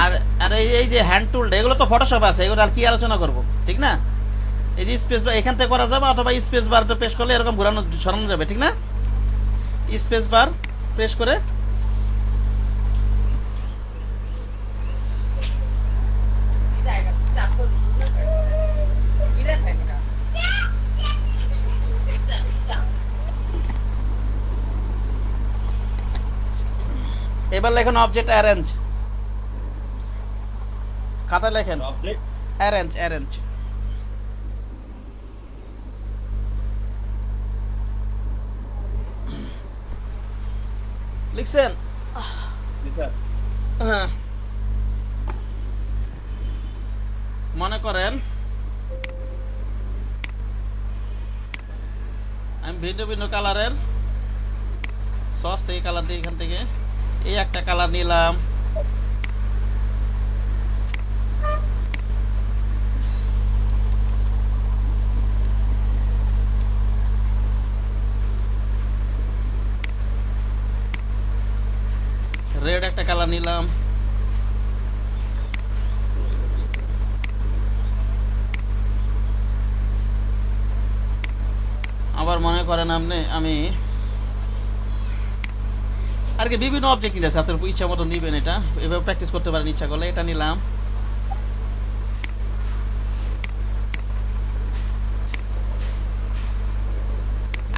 আর আর এই যে হ্যান্ড টুলটা, এগুলো তো ফটোশপ আছে, এগুলো আর কি আলোচনা করব, ঠিক না? এই যে স্পেস বার এখান থেকে করা যাবে, অথবা স্পেস বার প্রেস করলে এরকম ঘোরানো সরানো যাবে, ঠিক না? স্পেস বার প্রেস করে এবার লেখেন অবজেক্ট অ্যারেঞ্জ, খাতা লেখেন অবজেক্ট অ্যারেঞ্জ, অ্যারেঞ্জ। লিখছেন? স্যার হ্যাঁ, মনে করেন আমি ভিন্ন ভিন্ন কালারের সস থেকে কালার দিই এখান থেকে। এই একটা কালার নিলাম, রেড একটা কালার নিলাম, আবার মনে করেন আমি আর কি বিভিন্ন অবজেক্ট নিতে আছে, আপনার ইচ্ছা মতো নিবেন, এটা এভাবে প্র্যাকটিস করতে পারেন ইচ্ছা করলে। এটা নিলাম,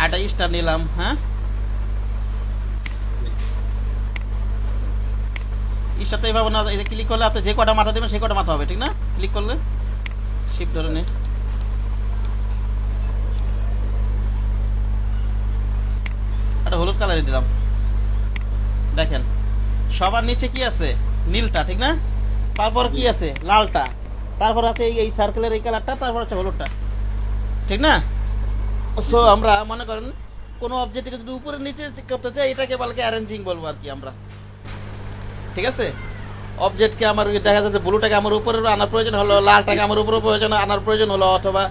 একটা স্টার নিলাম। হ্যাঁ, স্টার তো এইভাবে না, এই যে ক্লিক করলে আপনি যে কটা মাথা দেবেন সেই কটা মাথা হবে, ঠিক না? ক্লিক করলে শিফট ধরে নে, একটা হলুদ কালারে দিলাম। দেখেন সবার নিচে কি আছে? নীলটা, ঠিক না? তারপর কি আছে? লালটা, তারপর আছে এই সার্কেলের এই কালারটা, তারপর আছে হলুদটা, ঠিক না? সো আমরা মনে করেন কোন অবজেক্টকে যদি উপরে নিচে করতে চাই, এটাকে বলকে অ্যারেঞ্জিং বলবো আর কি আমরা, ঠিক আছে? অবজেক্টকে আমার দেখা যাচ্ছে ব্লুটাকে আমার উপরে আনার প্রয়োজন হলো, লালটাকে আমার উপরে প্রয়োজন আনার প্রয়োজন হলো, অথবা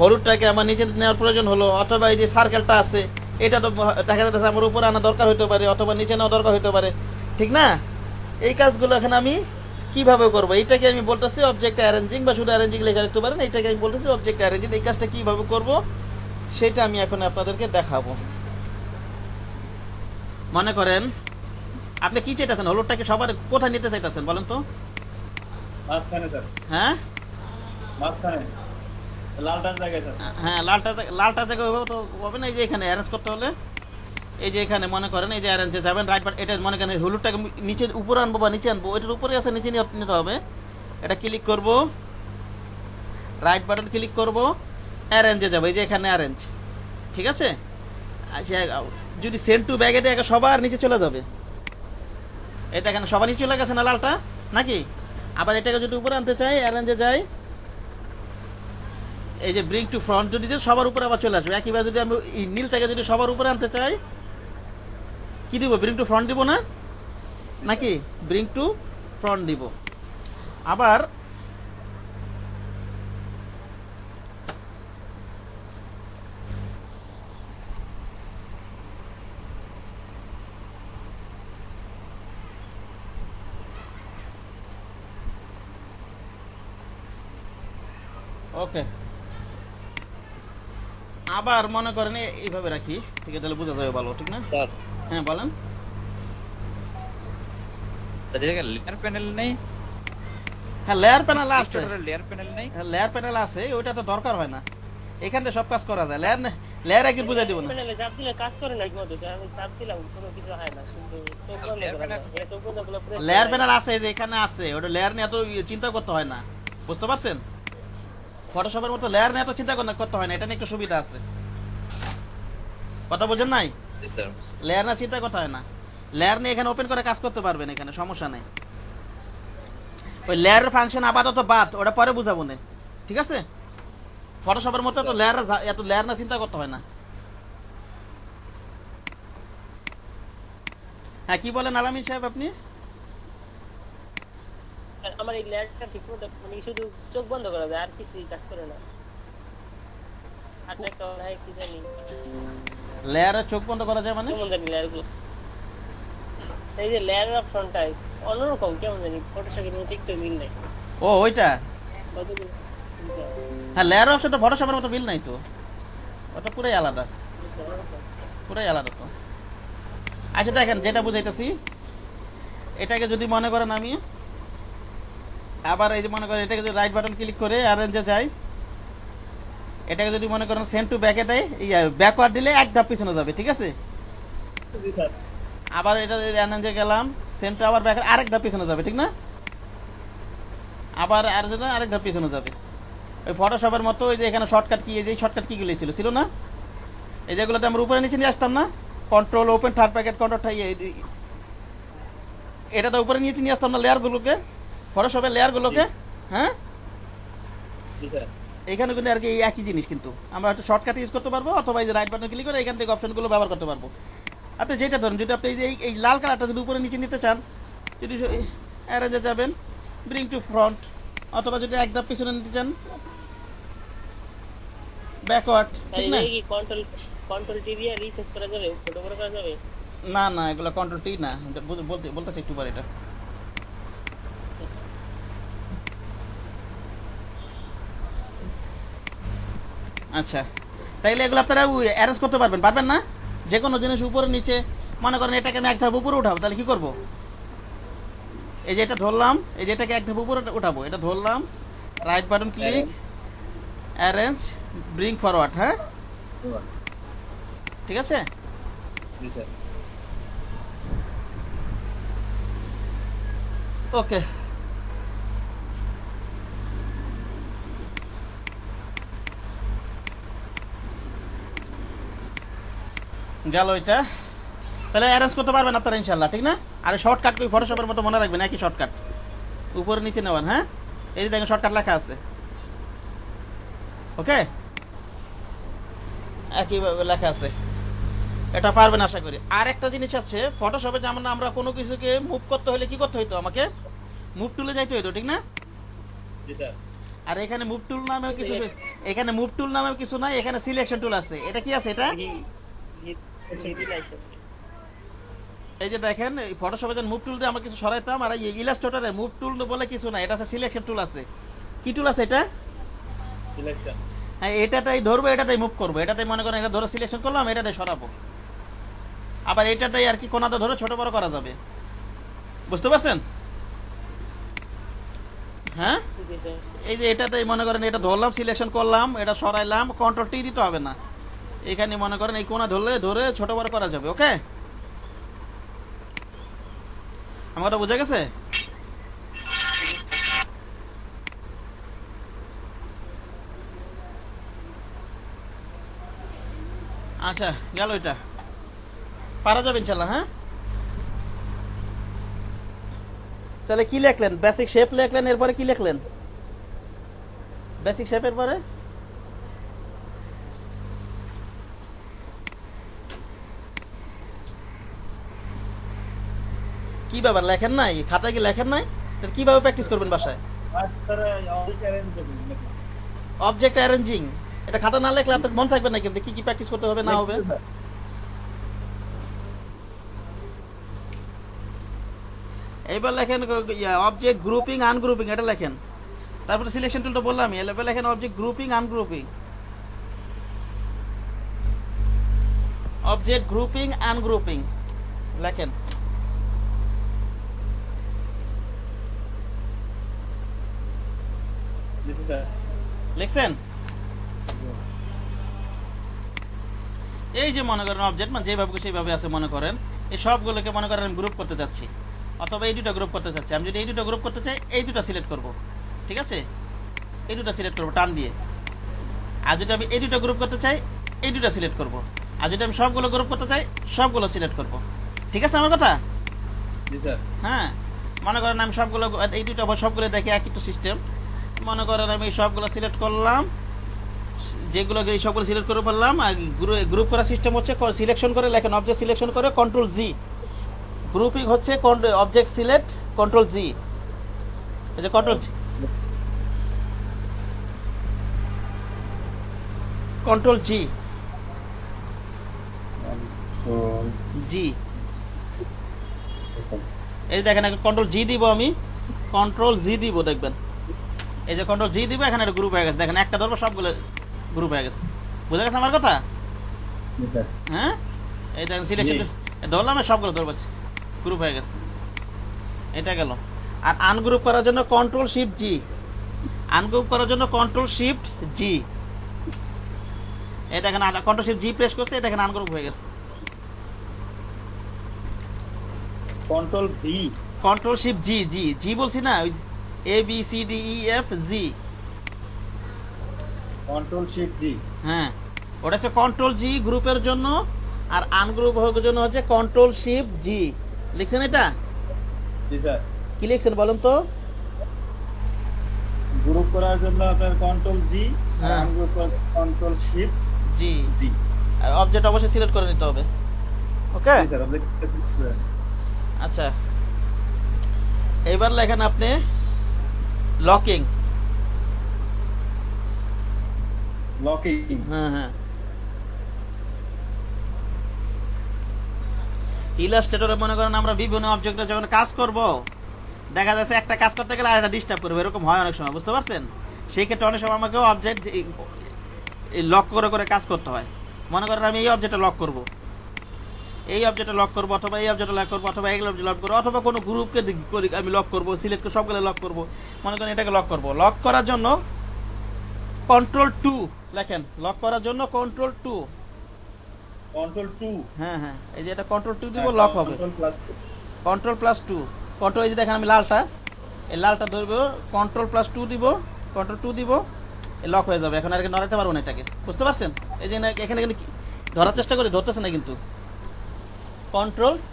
হলুদটাকে আমার নিচে নেওয়ার প্রয়োজন হলো, অথবা এই যে সার্কেলটা আছে এটা তো দেখা যাচ্ছে আমার উপরে আনা দরকার হতে পারে, অথবা নিচে নেওয়া দরকার হতে পারে, ঠিক না? এই কাজগুলো এখন আমি কিভাবে করবো, এইটাকে আমি বলতেছি অবজেক্ট অ্যারেঞ্জিং, বা শুধু অ্যারেঞ্জিং লেখা রাখতে পারেন। এইটাকে আমি বলতেছি অবজেক্ট অ্যারেঞ্জিং। এই কাজটা কিভাবে করব সেটা আমি এখন আপনাদেরকে দেখাবো। মনে করেন আপনি কি চাইতেছেন, হলুদটাকে সবার কোথায় নিতে চাইতেছেন বলেন তো? মাঝখানে স্যার, হ্যাঁ মাঝখানে লালটার জায়গায় স্যার। হ্যাঁ, লালটা জায়গায় ওইভাবে তো হবে না। এই যে এখানে অ্যারেঞ্জ করতে হলে এই যে এখানে মনে করেন এই যে অ্যারেঞ্জে যাবেন, রাইট বাটন, এটা মনে করেন হলুদটাকে নিচে উপরে আনবো বা নিচে আনবো, এটার উপরে আছে নিচে নিতে হবে। এটা ক্লিক করব, রাইট বাটন ক্লিক করব, অ্যারেঞ্জে যাবো, এই যে এখানে অ্যারেঞ্জ, ঠিক আছে? আচ্ছা, যদি সেন্ড টু ব্যাগে দেয় সবার নিচে চলে যাবে। এটা এখানে সবার নিচে চলে গেছে না লালটা, নাকি? আবার এটাকে যদি উপরে আনতে চাই, অ্যারেঞ্জে যাই, এই যে ব্রিং টু ফ্রন্ট যদি সবার উপরে আবার চলে আসবে। একইভাবে যদি আমি এই নীলটাকে যদি সবার উপরে আনতে চাই, কি দিব? ব্রিং টু ফ্রন্ট দিব না, নাকি? ব্রিং টু ফ্রন্ট দিব। আবার ওকে, আবার মনে করেন এইভাবে রাখি, ঠিক আছে? তাহলে বোঝা যাবে ভালো, ঠিক না? স্যার হ্যাঁ বলেন। লেয়ার প্যানেল নেই? হ্যাঁ, লেয়ার প্যানেল আছে, লেয়ার প্যানেল নেই? হ্যাঁ লেয়ার প্যানেল আছে, ওইটা তো দরকার হয় না, এখান থেকে সব কাজ করা যায়। লেয়ার একদিন বুঝাই দিব না। প্যানেলে চাপ দিলে কাজ করে না কি মতো, আমি চাপ দিলাম কোনো কিছু হয় না, কিন্তু চোখ বন্ধ করে না, এই চোখ বন্ধ করে press লেয়ার করে প্যানেল আছে, এই যে এখানে আছে, ওটা লেয়ার নিয়ে এত চিন্তা করতে হয় না, বুঝতে পারছেন? ফটোশপের মতো লেয়ার নিয়ে এত চিন্তা করতে হয় না, এটা নিয়ে একটু সুবিধা আছে। কথা বোঝেন নাই? জি স্যার। লেয়ার না চিন্তা করতে হয় না, লেয়ার নিয়ে এখানে ওপেন করে কাজ করতে পারবেন, এখানে সমস্যা নেই। ওই লেয়ারের ফাংশন আপাতত বাদ, ওটা পরে বুঝাবো না, ঠিক আছে? ফটোশপের মতো তো লেয়ার, এত লেয়ার না চিন্তা করতে হয় না। হ্যাঁ, কি বলেন আলামিন সাহেব আপনি? আমার এই লেয়ারটা ঠিক মতো মানে শুধু চোখ বন্ধ করা যায়, আর কিছুই কাজ করে না। আর একটা হয় কি জানি, লেয়ারে চোখ বন্ধ করা যায় মানে? কেমন জানি লেয়ারগুলো, এই যে লেয়ারের অপশনটাই অন্যরকম, কেমন জানি ফটোশপের মধ্যে একটু মিল নাই। ও ওইটা, কতগুলো হ্যাঁ লেয়ার অপশনটা ফটোশপের মতো মিল নাই তো, ওটা পুরাই আলাদা, পুরাই আলাদা তো। আচ্ছা দেখেন, যেটা বুঝাইতেছি, এটাকে যদি মনে করেন আমি আবার এই যে মনে করেন এটাকে যদি রাইট বাটন ক্লিক করে অ্যারেঞ্জে যাই, এটাকে যদি মনে করেন সেন্ড টু ব্যাকে দেয়, ব্যাকওয়ার্ড দিলে এক ধাপ পিছনে যাবে, ঠিক আছে? জি স্যার। আবার এটা অ্যারেঞ্জে গেলাম, সেন্ড টু আবার ব্যাক, আরেক ধাপ পিছনে যাবে, ঠিক না? আবার আরেক ধাপ পিছনে যাবে। ওই ফটোশপের মতো ওই যে এখানে শর্টকাট কি, এই যে শর্টকাট কিগুলো ছিল না, এই যেগুলোতে আমরা উপরে নিচে নিয়ে আসতাম না, control open third packet control, এটা তো উপরে নিচে নিয়ে আসতাম না লেয়ারগুলোকে, ফটোশপের লেয়ারগুলোকে। হ্যাঁ, জি স্যার। এখানে কিন্তু আর কি এই একই জিনিস, কিন্তু আমরা হয়তো শর্টকাট ইউজ করতে পারবো অথবা এই যে রাইট বাটন ক্লিক করে এখান থেকে অপশনগুলো ব্যবহার করতে পারবো। আপনি যেটা ধরেন, যদি আপনি এই যে এই লাল কালারটা যদি উপরে নিচে নিতে চান, যদি অ্যারেঞ্জে যাবেন ব্রিং টু ফ্রন্ট, অথবা যদি এক ধাপ পিছনে নিতে চান ব্যাকওয়ার্ড, ঠিক না? কি কন্ট্রোল টি দিয়ে রিসার্চ করা যাবে, ফটো করা যাবে? না না, এগুলো কন্ট্রোল টি না, বলতেছি একটু পরে এটা। আচ্ছা, তাইলে এগুলো আপনারা অ্যারেঞ্জ করতে পারবেন না? যে কোনো জিনিস উপরে নিচে, মনে করেন এটাকে আমি এক ধাপ উপরে উঠাবো, তাহলে কি করব? এই যে এটা ধরলাম, এই যে এটাকে এক ধাপ উপরে উঠাবো, এটা ধরলাম, right button click, arrange, bring forward. হ্যাঁ, ঠিক আছে। জি স্যার। ওকে, গেল এটা। তাহলে অ্যারেঞ্জ করতে পারবেন আপনারা ইনশাল্লাহ, ঠিক না? আর শর্টকাট কই ফটোশপের মতো মনে রাখবেন, একই শর্টকাট, উপরে নিচে নেওয়ার। হ্যাঁ, এই যে দেখেন শর্টকাট লেখা আছে, ওকে, একইভাবে লেখা আছে, এটা পারবেন আশা করি। আর একটা জিনিস আছে ফটোশপে, যেমন আমরা কোনো কিছুকে মুভ করতে হলে কি করতে হইতো, আমাকে মুভ টুলে যাইতে হইতো, ঠিক না? জি স্যার। আর এখানে মুভ টুল নামেও কিছু, এখানে মুভ টুল নামেও কিছু নাই, এখানে সিলেকশন টুল আছে। এটা কি আছে? এটা এই যে দেখেন, ফটোশপে যখন মুভ টুল দিয়ে আমরা কিছু সরাইতাম, আর এই ইলাস্ট্রেটরে মুভ টুল বলে কিছু নাই, এটা আছে সিলেকশন টুল আছে। কি টুল আছে এটা? সিলেকশন। হ্যাঁ, এটাটাই ধরবো, এটাটাই মুভ করবো, এটাতেই মনে করেন এটা ধরে সিলেকশন করলাম, এটাতেই সরাবো, আবার এটাটাই আর কি কোনাতে ধরে ছোট বড় করা যাবে। বুঝতে পারছেন? হ্যাঁ, এই যে এটাতেই মনে করেন এটা ধরলাম, সিলেকশন করলাম, এটা সরাইলাম, কন্ট্রোল টি দিতে হবে না, এখানে মনে করেন এই কোনা ধরে ছোট বড় করা যাবে। ওকে, আমার বোঝা গেছে? আচ্ছা, গেল এটা, পারা যাবে ইনশাল্লাহ। হ্যাঁ, তাহলে কি লিখলেন? বেসিক শেপ লিখলেন, এরপরে কি লিখলেন? বেসিক শেপের পরে কি ব্যাপার, লেখেন নাই? খাতায় কি লেখেন নাই? তাহলে কিভাবে প্র্যাকটিস করবেন বাসায়? অবজেক্ট অ্যারেঞ্জিং, এটা খাতা না লেখলে আপনার মন থাকবে না, কিন্তু কি কি প্র্যাকটিস করতে হবে না হবে। এইবার লেখেন অবজেক্ট গ্রুপিং আনগ্রুপিং, এটা লেখেন। তারপরে সিলেকশন টুলটা বললাম, এবার লেখেন অবজেক্ট গ্রুপিং আনগ্রুপিং, অবজেক্ট গ্রুপিং আনগ্রুপিং লেখেন। লিখছেন? এই যে মনে করেন অবজেক্ট মানে যেভাবে সেইভাবে আছে, মনে করেন এই সবগুলোকে মনে করেন আমি গ্রুপ করতে যাচ্ছি, অথবা এই দুটো গ্রুপ করতে চাচ্ছি। আমি যদি এই দুটো গ্রুপ করতে চাই, এই দুটো সিলেক্ট করব, ঠিক আছে, এই দুটো সিলেক্ট করবো টান দিয়ে। আর যদি আমি এই দুটো গ্রুপ করতে চাই, এই দুটো সিলেক্ট করব। আর যদি আমি সবগুলো গ্রুপ করতে চাই, সবগুলো সিলেক্ট করব। ঠিক আছে আমার কথা? জি স্যার। হ্যাঁ, মনে করেন আমি সবগুলো, এই দুটো আবার সবগুলো দেখে একই তো সিস্টেম। মনে করেন আমি সবগুলো সিলেক্ট করলাম, যেগুলো এই সবগুলো সিলেক্ট করে ফেললাম। আর গ্রুপ করার সিস্টেম হচ্ছে সিলেকশন করে লেখেন, অবজেক্ট সিলেকশন করে কন্ট্রোল জি। গ্রুপিং হচ্ছে অবজেক্ট সিলেক্ট কন্ট্রোল জি, এই যে কন্ট্রোল জি, কন্ট্রোল জি, জি। এই দেখেন কন্ট্রোল জি দিব, আমি কন্ট্রোল জি দিব, দেখবেন এই যে কন্ট্রোল জি দিব, এখানে একটা গ্রুপ হয়ে গেছে। দেখেন একটা ধরবো, সবগুলো গ্রুপ হয়ে গেছে। বুঝা গেছে আমার কথা? হ্যাঁ, এই দেখেন সিলেকশন ধরলাম, সবগুলো ধরবো, গ্রুপ হয়ে গেছে, এটা গেল। আর আনগ্রুপ করার জন্য কন্ট্রোল শিফট জি, আনগ্রুপ করার জন্য কন্ট্রোল শিফট জি, এই দেখেন কন্ট্রোল শিফট জি প্রেস করছে, এই দেখেন আনগ্রুপ হয়ে গেছে। Control V, control shift G, G G বলছি না, ওই A B C D E F G, control shift G. হ্যাঁ, ওটা হচ্ছে কন্ট্রোল জি গ্রুপের জন্য, আর আনগ্রুপ হওয়ার জন্য হচ্ছে কন্ট্রোল শিফট জি। লিখছেন এটা? জি স্যার। কি লিখছেন বলেন তো? গ্রুপ করার জন্য আপনার কন্ট্রোল জি, হ্যাঁ। Run group control shift G, জি। আর অবজেক্ট অবশ্যই সিলেক্ট করে নিতে হবে। ওকে, জি স্যার, অবজেক্ট আচ্ছা এবার লেখেন আপনি লকিং। লকিং। হ্যাঁ হ্যাঁ, ইলাস্ট্রেটরে মনে করেন আমরা বিভিন্ন অবজেক্টে যখন কাজ করব, দেখা যাচ্ছে একটা কাজ করতে গেলে আরেকটা ডিস্টার্ব করবে, এরকম হয় অনেক সময়, বুঝতে পারছেন? সেই ক্ষেত্রে অনেক সময় আমাকে অবজেক্ট লক করে করে কাজ করতে হয়। মনে করেন আমি এই অবজেক্টটা লক করব, এই অবজেক্টটা লক করব, অথবা এই অবজেক্টটা লক করব, অথবা এই অবজেক্ট লক করব, অথবা কোনো গ্রুপকে আমি লক করব, সিলেক্ট করে সবগুলো লক করব। মনে করেন এটাকে লক করব, লক করার জন্য কন্ট্রোল 2 লেখেন, লক করার জন্য কন্ট্রোল 2। কন্ট্রোল 2। হ্যাঁ হ্যাঁ, এই যে এটা কন্ট্রোল 2 দিব, লক হবে। Control plus 2। Control plus 2, control, এই যে দেখেন আমি লালটা, এই লালটা ধরবো, কন্ট্রোল প্লাস 2 দিব, কন্ট্রোল 2 দিব, লক হয়ে যাবে। এখন আর কি নড়াতে পারবো না এটাকে, বুঝতে পারছেন? এই যে এখানে কিন্তু ধরার চেষ্টা করি, ধরতেছে না কিন্তু। কন্ট্রোল 2,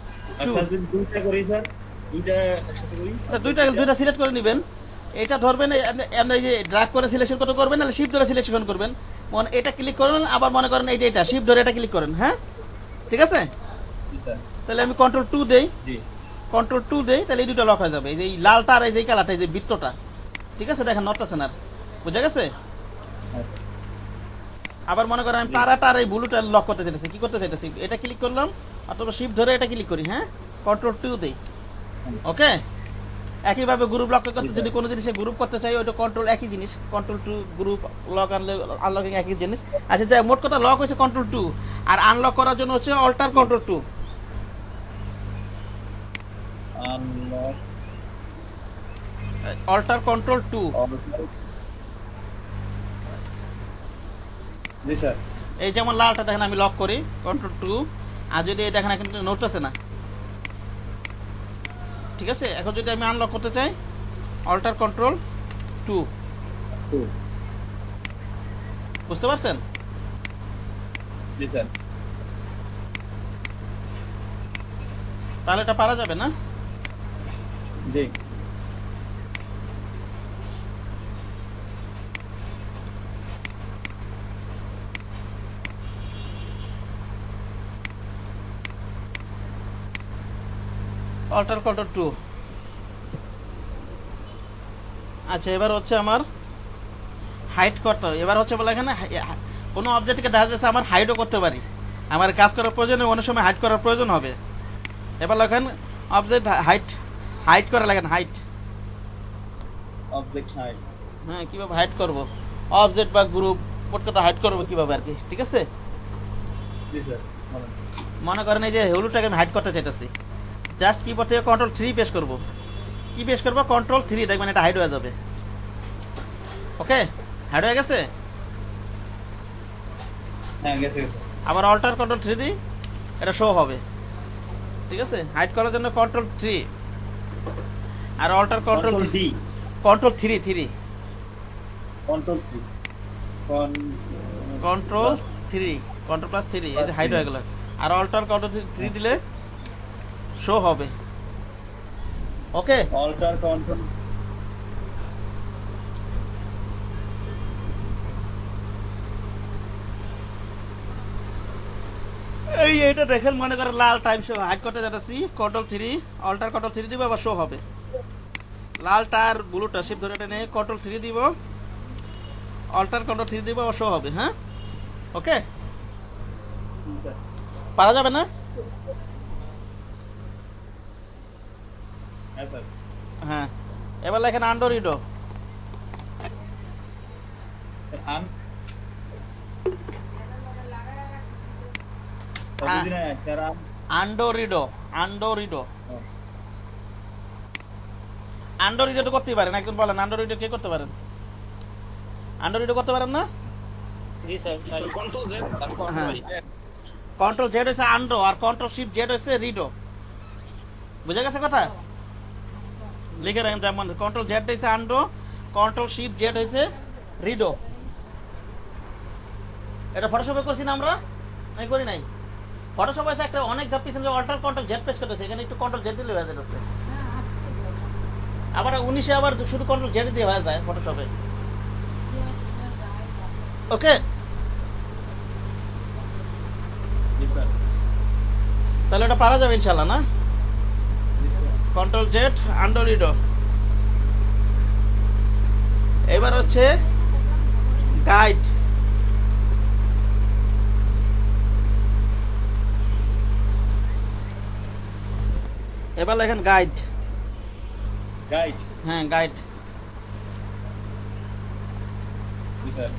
আচ্ছা যদি দুইটা করি স্যার, দুইটা একসাথে করি, দুইটা সিলেক্ট করে নেবেন। এটা ধরবেন, আপনি এই যে ড্র্যাগ করে সিলেকশন কত করবেন, নাহলে শিফট ধরে সিলেকশন করবেন। মনে এটা ক্লিক করেন, আবার মনে করেন এটা শিফট ধরে এটা ক্লিক করেন। হ্যাঁ ঠিক আছে, জি স্যার। তাহলে আমি কন্ট্রোল 2 দেই, জি কন্ট্রোল 2 দেই, তাহলে এই দুটো লক হয়ে যাবে। এই যে এই লালটা আর এই যে কালারটা, এই যে বৃত্তটা, ঠিক আছে, দেখেন নড়তেছে না, বুঝা গেছে? আবার মনে করেন আমি তারাটা আর এই ব্লুটা লক করতে চাইতেছি, কি করতে চাইতেছি, এটা ক্লিক করলাম, অথবা শিফট ধরে এটা ক্লিক করি। হ্যাঁ, কন্ট্রোল 2 দেই। ওকে, একইভাবে গ্রুপ লক করতে, যদি কোনো জিনিসে গ্রুপ করতে চাই, ওইটা কন্ট্রোল একই জিনিস, কন্ট্রোল 2, গ্রুপ লক আনলকিং একই জিনিস। আচ্ছা যাই, মোট কথা লক হচ্ছে কন্ট্রোল 2, আর আনলক করার জন্য হচ্ছে alt control 2। Unlock alt control 2। জি স্যার। এই যেমন লালটা দেখেন আমি লক করি, কন্ট্রোল 2, আর যদি এই দেখেন এখন নড়তেছে না, ঠিক আছে? এখন যদি আমি আনলক করতে চাই, অল্টার কন্ট্রোল 2, বুঝতে পারছেন? জি স্যার। তাহলে এটা পারা যাবে না? জি অল্টার কন্ট্রোল 2। আচ্ছা এবার হচ্ছে আমার হাইড করতে হবে। এবার হচ্ছে বলে এখানে কোনো অবজেক্টকে দেখা যাচ্ছে আমার হাইডও করতে পারি, আমার কাজ করার প্রয়োজনে অনেক সময় হাইড করার প্রয়োজন হবে। এবার লেখেন অবজেক্ট হাইড করা লেখেন, হাইড। Object hide. হ্যাঁ, কিভাবে হাইড করব অবজেক্ট বা গ্রুপ, প্রত্যেকটা হাইড করবো কিভাবে আর কি, ঠিক আছে? জি স্যার। মনে করেন এই যে হলুদটাকে আমি হাইড করতে চাইতেছি, জাস্ট কিবোর্ড থেকে কন্ট্রোল 3 প্রেস করব। কি প্রেস করবো? কন্ট্রোল 3, দেখবেন এটা হাইড হয়ে যাবে। ওকে, হাইড হয়ে গেছে। হ্যাঁ গেছে গেছে। আবার অল্টার কন্ট্রোল 3 দিই, এটা শো হবে, ঠিক আছে? হাইড করার জন্য কন্ট্রোল 3, আর alter control D, control 3 3, control 3, control 3, control plus 3, এই যে হাইড হয়ে গেল। আর অল্টার কন্ট্রোল 3 দিলে শো হবে। ওকে, অল্টার কন্ট্রোল। এইটা দেখেন, মনে করেন লাল টাইম শো হাইড করতে যাচ্ছি, কন্ট্রোল 3, অল্টার কন্ট্রোল 3 দিব, আবার শো হবে। লালটা আর ব্লুটা শিফট ধরে টেনে কন্ট্রোল 3 দিব, অল্টার কন্ট্রোল 3 দিব, আবার শো হবে। হ্যাঁ ওকে, পারা যাবে না? হ্যাঁ স্যার। হ্যাঁ, এবার লেখেন আন্ডোরিডো। আন বুঝি না স্যার। আন্ডোরিডো, আন্ডোরিডো, আন্ডোরিডো তো করতে পারেন, একজন বলেন আন্ডোরিডো কে করতে পারেন? আন্ডোরিডো করতে পারেন না? জি স্যার। কন্ট্রোল জেড, তারপর হ্যাঁ, কন্ট্রোল জেড হচ্ছে আন্ডো, আর কন্ট্রোল শিফট জেড হচ্ছে রিডো। বুঝা গেছে কথা? লিখে রাখেন, যেমন কন্ট্রোল জেড হচ্ছে আন্ডো, কন্ট্রোল শিফট জেড হচ্ছে রিডো। এটা ফটোশপে করছি না আমরা? আমি করি নাই। ফটোশপ আছে একটা অনেক ধাপ পিছনে, অল্টার কন্ট্রোল জেড প্রেস করতেছে, এখানে একটু কন্ট্রোল জেড দিলে হয়ে যাচ্ছে। আবার 19-এ আবার শুধু কন্ট্রোল জেড দিয়ে হয়ে যায় ফটোশপে। ওকে, জি স্যার। তাহলে এটা পারা যাবে ইনশাল্লাহ না? কন্ট্রোল জেড আন্ডারলিডো। এবার হচ্ছে গাইড। এবার লেখেন গাইড। গাইড। হ্যাঁ গাইড। জি স্যার।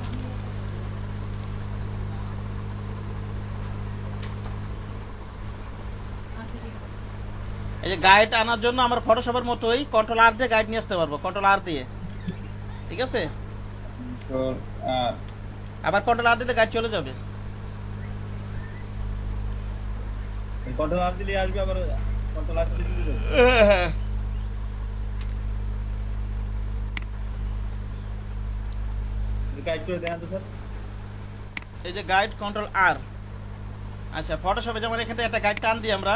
এই যে গাইড আনার জন্য আমরা ফটোশপের মতোই কন্ট্রোল আর দিয়ে গাইড নিয়ে আসতে পারবো, কন্ট্রোল আর দিয়ে, ঠিক আছে? আবার কন্ট্রোল আর দিলে গাইড চলে যাবে। কন্ট্রোল আর দিলে আসবে, আবার কন্ট্রোল আর দিলে চলে যাবে। গাইড করে দেন তো স্যার। এই যে গাইড কন্ট্রোল আর। আচ্ছা, ফটোশপে যেমন এখান থেকে একটা গাইড টান দিই আমরা,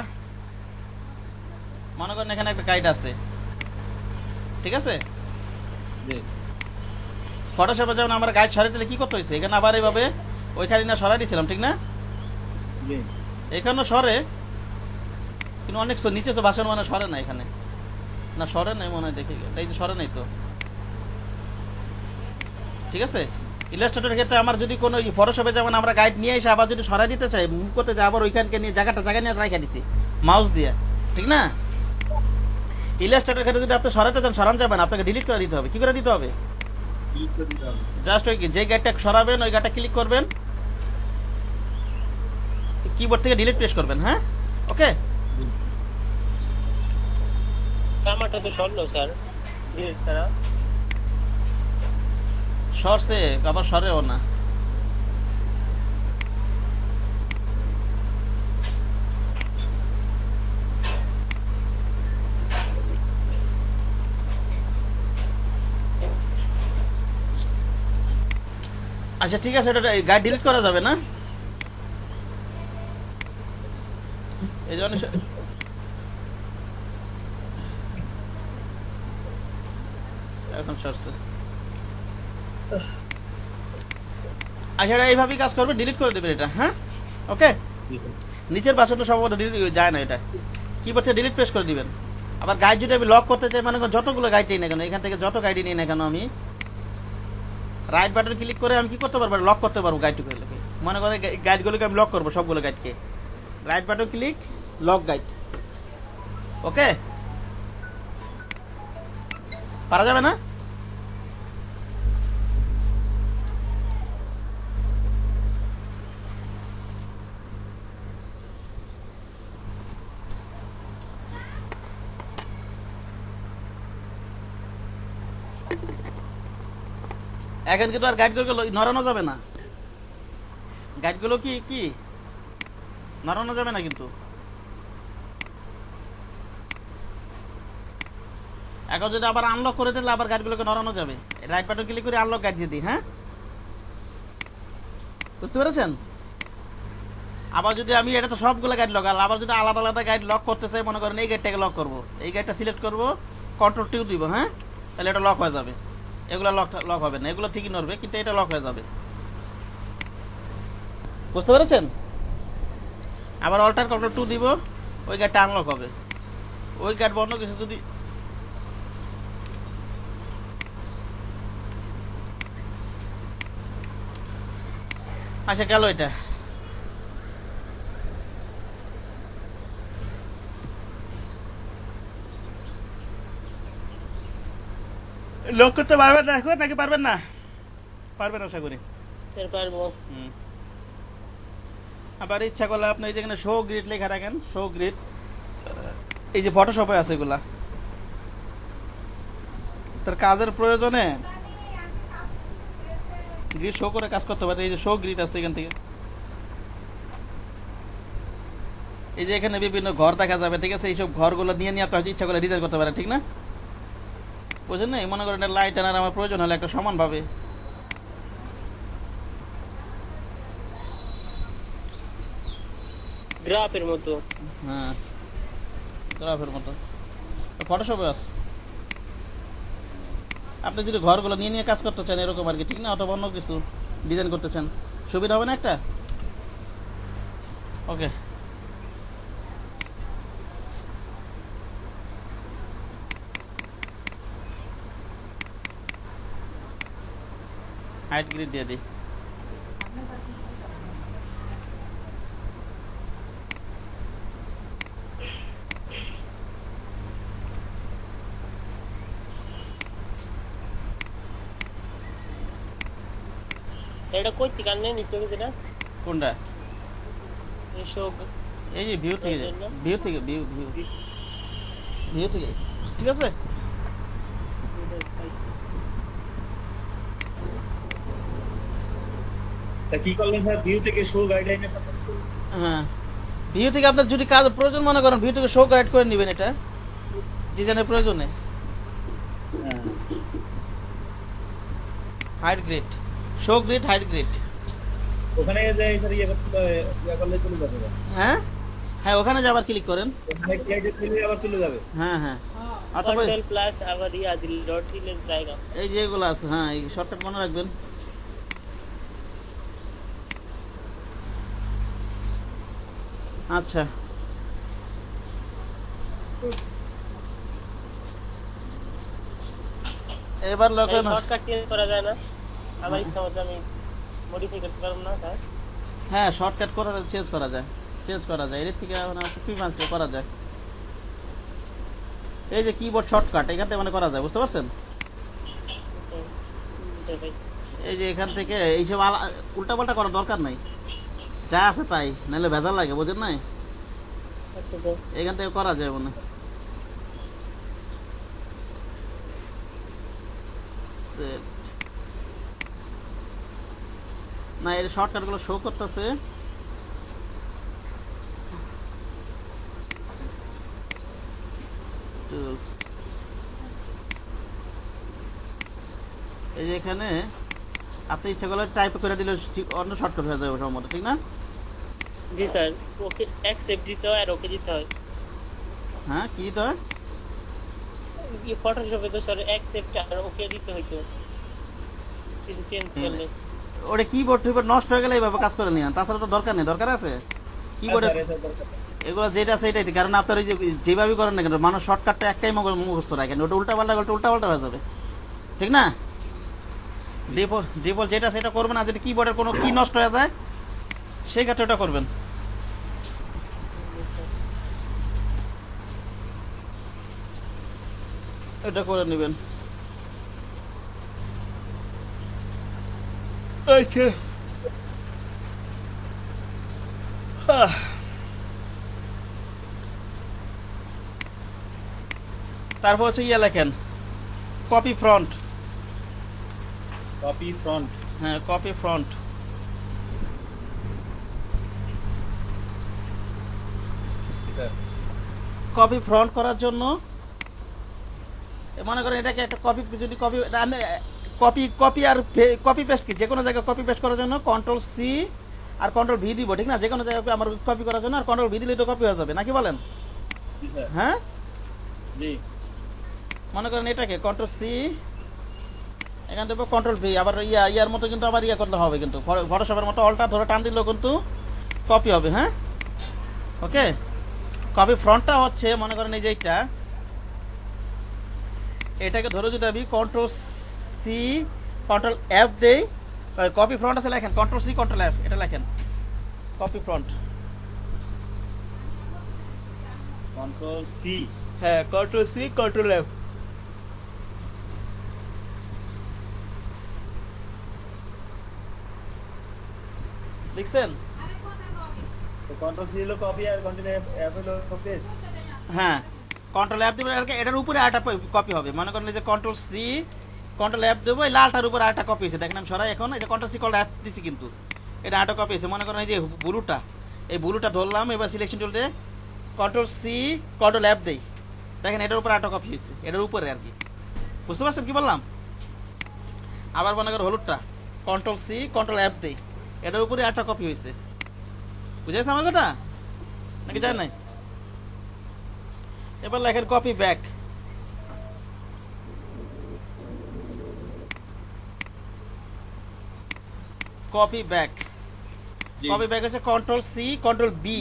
মনে করেন এখানে একটা গাইড আছে, ঠিক আছে? জি। ফটোশপে যেমন আমরা গাইড সরাই দিলে কি করতে হয়েছে, এখানে আবার এইভাবে ওইখানে না সরাই দিয়েছিলাম, ঠিক না? জি। এখানেও সরে, কিন্তু অনেক নিচে তো বাসন মানে সরে না, এখানে না সরে নাই মনে হয়, দেখে এই যে সরে নাই তো, ঠিক আছে? ইলাস্ট্রেটরের ক্ষেত্রে আমার যদি কোনো ফটোশপে যেমন আমরা গাইড নিয়ে এসে আবার যদি সরাই দিতে চাই, মুভ করতে চাই, আবার ওইখানকে নিয়ে জায়গা নিয়ে রাখা দিছি মাউস দিয়ে, ঠিক না? ইলাস্ট্রেটরের ক্ষেত্রে যদি আপনি সরাতে চান সরান যাবেন, আপনাকে ডিলিট করে দিতে হবে। কি করে দিতে হবে? ক্লিক করে দিতে হবে। জাস্ট ওই যে গাইডটা সরাবেন ওই গাইডটা ক্লিক করবেন, কিবোর্ড থেকে ডিলিট প্রেস করবেন। হ্যাঁ, ওকে। আমারটা তো সরলো স্যার, ডিলিট ছাড়া। সরছে, আবার সরেও না। আচ্ছা ঠিক আছে, এটা গাইড ডিলিট করা যাবে না, এই জন্য এখন সরছে। আচ্ছা, এটা এইভাবেই কাজ করবে, ডিলিট করে দেবেন এটা। হ্যাঁ, ওকে। জি স্যার। নিচের পাশটা সম্ভবত ডিলিট যায় না, এটা কিবোর্ড থেকে ডিলিট প্রেস করে দিবেন। আবার গাইড যদি আমি লক করতে চাই, মানে যতগুলো গাইড নিই না কেন, এখান থেকে যত গাইড নিই না কেন, আমি রাইট বাটন ক্লিক করে আমি কি করতে পারবো, লক করতে পারবো গাইডগুলোকে। মনে করে গাইডগুলোকে আমি লক করবো, সবগুলো গাইডকে। Right button click, lock guide. Okay, পারা যাবে না? এখন কিন্তু আর গাইডগুলো নড়ানো যাবে না, গাইডগুলো কি নড়ানো যাবে না কিন্তু। এখন যদি আবার আনলক করে দিলে আবার গাইডগুলোকে নড়ানো যাবে। রাইট বাটন ক্লিক করে আনলক গাইড দিয়ে দিই। হ্যাঁ, বুঝতে পেরেছেন? আবার যদি আমি এটা তো সবগুলো গাইড লক, আবার যদি আলাদা আলাদা গাইড লক করতে চাই, মনে করেন এই গাইডটাকে লক করবো, এই গাইডটা সিলেক্ট করবো, কন্ট্রোল টিউ দিব। হ্যাঁ, তাহলে এটা লক হয়ে যাবে। এগুলো লক হবে না, এগুলো ঠিকই নড়বে, কিন্তু এটা লক হয়ে যাবে। বুঝতে পেরেছেন? আবার অল্টার কন্ট্রোল 2 দিব, ওই গাইডটা আনলক হবে। ওই গাইড বন্ধ কিছু যদি আচ্ছা গেল এটা। লক করতে পারবেন না এখন, নাকি পারবেন না? পারবেন আশা করি। স্যার পারবো। আবার ইচ্ছা করলে আপনি এই যেখানে শো গ্রিড লেখা রাখেন, শো গ্রিড, এই যে ফটোশপে আছে এগুলা, তার কাজের প্রয়োজনে গ্রিড শো করে কাজ করতে পারে। এই যে শো গ্রিড আছে এখান থেকে, এই যে এখানে বিভিন্ন ঘর দেখা যাবে, ঠিক আছে? এইসব ঘরগুলো নিয়ে নিয়ে আপনি ইচ্ছা করলে ডিজাইন করতে পারেন, ঠিক না? বুঝলেন না? মনে করেন লাইট আনার আমার প্রয়োজন হলে একটা সমান ভাবে গ্রাফের মতো। হ্যাঁ, গ্রাফের মতো ফটোশপে আছে। আপনি যদি ঘরগুলো নিয়ে নিয়ে কাজ করতে চান এরকম আর কি, ঠিক না? অথবা অন্য কিছু ডিজাইন করতেছেন, সুবিধা হবে না একটা? ওকে, হাইট গ্রিড দিয়ে দিই। এটা কই থেকে আনলেন একটু আগে যেটা? কোনটা? এই শোক এই যে ভিউ থেকে, ভিউ থেকে, ভিউ ভিউ ভিউ থেকে, ঠিক আছে। তা কি করলেন স্যার, ভিউ থেকে শো গাইডলাইনে? হ্যাঁ, ভিউ থেকে আপনার যদি কাজ প্রয়োজন মনে করেন, ভিউ থেকে শো গাইড করে নেবেন এটা ডিজাইনের প্রয়োজনে। হ্যাঁ, height grid, show grid, height grid. ওখানে যে স্যার ইয়ে করলে চলে যাবে? হ্যাঁ হ্যাঁ, ওখানে যাবার ক্লিক করেন। ওখানে ক্লিক করলে আবার চলে যাবে? হ্যাঁ হ্যাঁ, অথবা কন্ট্রোল প্লাস আবার ইয়া দিল ডট হিলের জায়গা। এই যে এগুলো আছে, হ্যাঁ এই শর্টকাট মনে রাখবেন। আচ্ছা, এবার লকেন। শর্টকাট চেঞ্জ করা যায় না? আমার ইচ্ছা মতো আমি মডিফাই করতে পারবো না স্যার? হ্যাঁ, শর্টকাট করা যায়, চেঞ্জ করা যায়, চেঞ্জ করা যায়, এর থেকে প্রিমাস্টার করা যায়। এই যে কিবোর্ড শর্টকাট এখান থেকে মানে করা যায়, বুঝতে পারছেন? এই যে এখান থেকে এইসব উল্টা পাল্টা করার দরকার নাই, যা আছে তাই, নাহলে ভেজাল লাগে, বুঝেন নাই? আচ্ছা স্যার, এখান থেকে করা যায় মনে। সেট না, এর শর্টকাট গুলো শো করতেছে। এই যে এখানে আপনি ইচ্ছা করলে টাইপ করে দিলে অন্য শর্টকাট হয়ে যাবে সম্ভবত, ঠিক না? জি স্যার, ওকে অ্যাকসেপ্ট দিতে হয় আর ওকে দিতে হয়। হ্যাঁ, কি দিতে হয়? ফটোশপে তো স্যার অ্যাকসেপ্ট আর ওকে দিতে হইতো কিছু চেঞ্জ করলে। ওটা কিবোর্ড টিবোর্ড নষ্ট হয়ে গেলে এইভাবে কাজ করে নিয়ে, তাছাড়া তো দরকার নেই। দরকার আছে কিবোর্ডে এগুলো যেটা আছে এটাই, কারণ আপনার এই যেভাবে করেন না কেন, মানুষ শর্টকাটটা একটাই মুখস্থ রাখেন, ওটা উল্টা পাল্টা করলে উল্টা পাল্টা হয়ে যাবে, ঠিক না? ডিফল্ট যেটা সেটা করবেন, আর যদি কিবোর্ডের কোনো কি নষ্ট হয়ে যায় সেই ক্ষেত্রে ওটা করবেন। এটা করে নেবেন। আচ্ছা, তারপর হচ্ছে ইয়ে লেখেন কপি ফ্রন্ট। Copy front? হ্যাঁ, copy front. Sir copy front করার জন্য মনে করেন এটাকে একটা কপি, যদি কপি কপি কপি আর কপি পেস্ট, কি যে কোনো জায়গায় কপি পেস্ট করার জন্য কন্ট্রোল সি আর কন্ট্রোল ভি দিব, ঠিক না? যে কোনো জায়গায় আমার কপি করার জন্য আর কন্ট্রোল ভি দিলে তো কপি হয়ে যাবে, নাকি বলেন? হ্যাঁ, জি। মনে করেন এটাকে কন্ট্রোল সি, এখান থেকে কন্ট্রোল ভি, আবার ইয়ার মতো কিন্তু আবার ইয়া করতে হবে, কিন্তু ফটোশপের মতো অল্টা ধরে টান দিলেও কিন্তু কপি হবে। হ্যাঁ, ওকে। কপি ফ্রন্টটা হচ্ছে মনে করেন এই যে এটাকে ধরে যদি আমি কন্ট্রোল সি কন্ট্রোল এফ দেই, কপি ফ্রন্ট আছে লেখেন কন্ট্রোল সি কন্ট্রোল এফ, এটা লেখেন কপি ফ্রন্ট। কন্ট্রোল সি, হ্যাঁ, কন্ট্রোল সি কন্ট্রোল এফ। দেখছেন? কন্ট্রোল সি হলো কপি আর কন্ট্রোল এফ হলো পেস্ট। হ্যাঁ, কন্ট্রোল এফ দিবেন, এটার উপরে আরেকটা কপি হবে। মনে করেন যে কন্ট্রোল সি কন্ট্রোল এফ দেবো, এই লালটার উপরে আরেকটা কপি হয়েছে, দেখেন আমি সরাই এখন, এই যে কন্ট্রোল সি কন্ট্রোল এফ দিছি, কিন্তু এটা আরেকটা কপি হয়েছে। মনে করেন এই যে ব্লুটা, এই ব্লুটা ধরলাম, এবার সিলেকশন টুল দিয়ে কন্ট্রোল সি কন্ট্রোল এফ দেই, দেখেন এটার উপরে আরেকটা কপি হয়েছে, এটার উপরে আর কি। বুঝতে পারছেন কি বললাম? আবার মনে করেন হলুদটা কন্ট্রোল সি কন্ট্রোল এফ দেই, এটার উপরে আরেকটা কপি হয়েছে। বুঝেছে আমার কথা নাকি জানেন নাই? এবার লেখেন কপি ব্যাক। Copy back. জি। কপি ব্যাক হচ্ছে control C control B,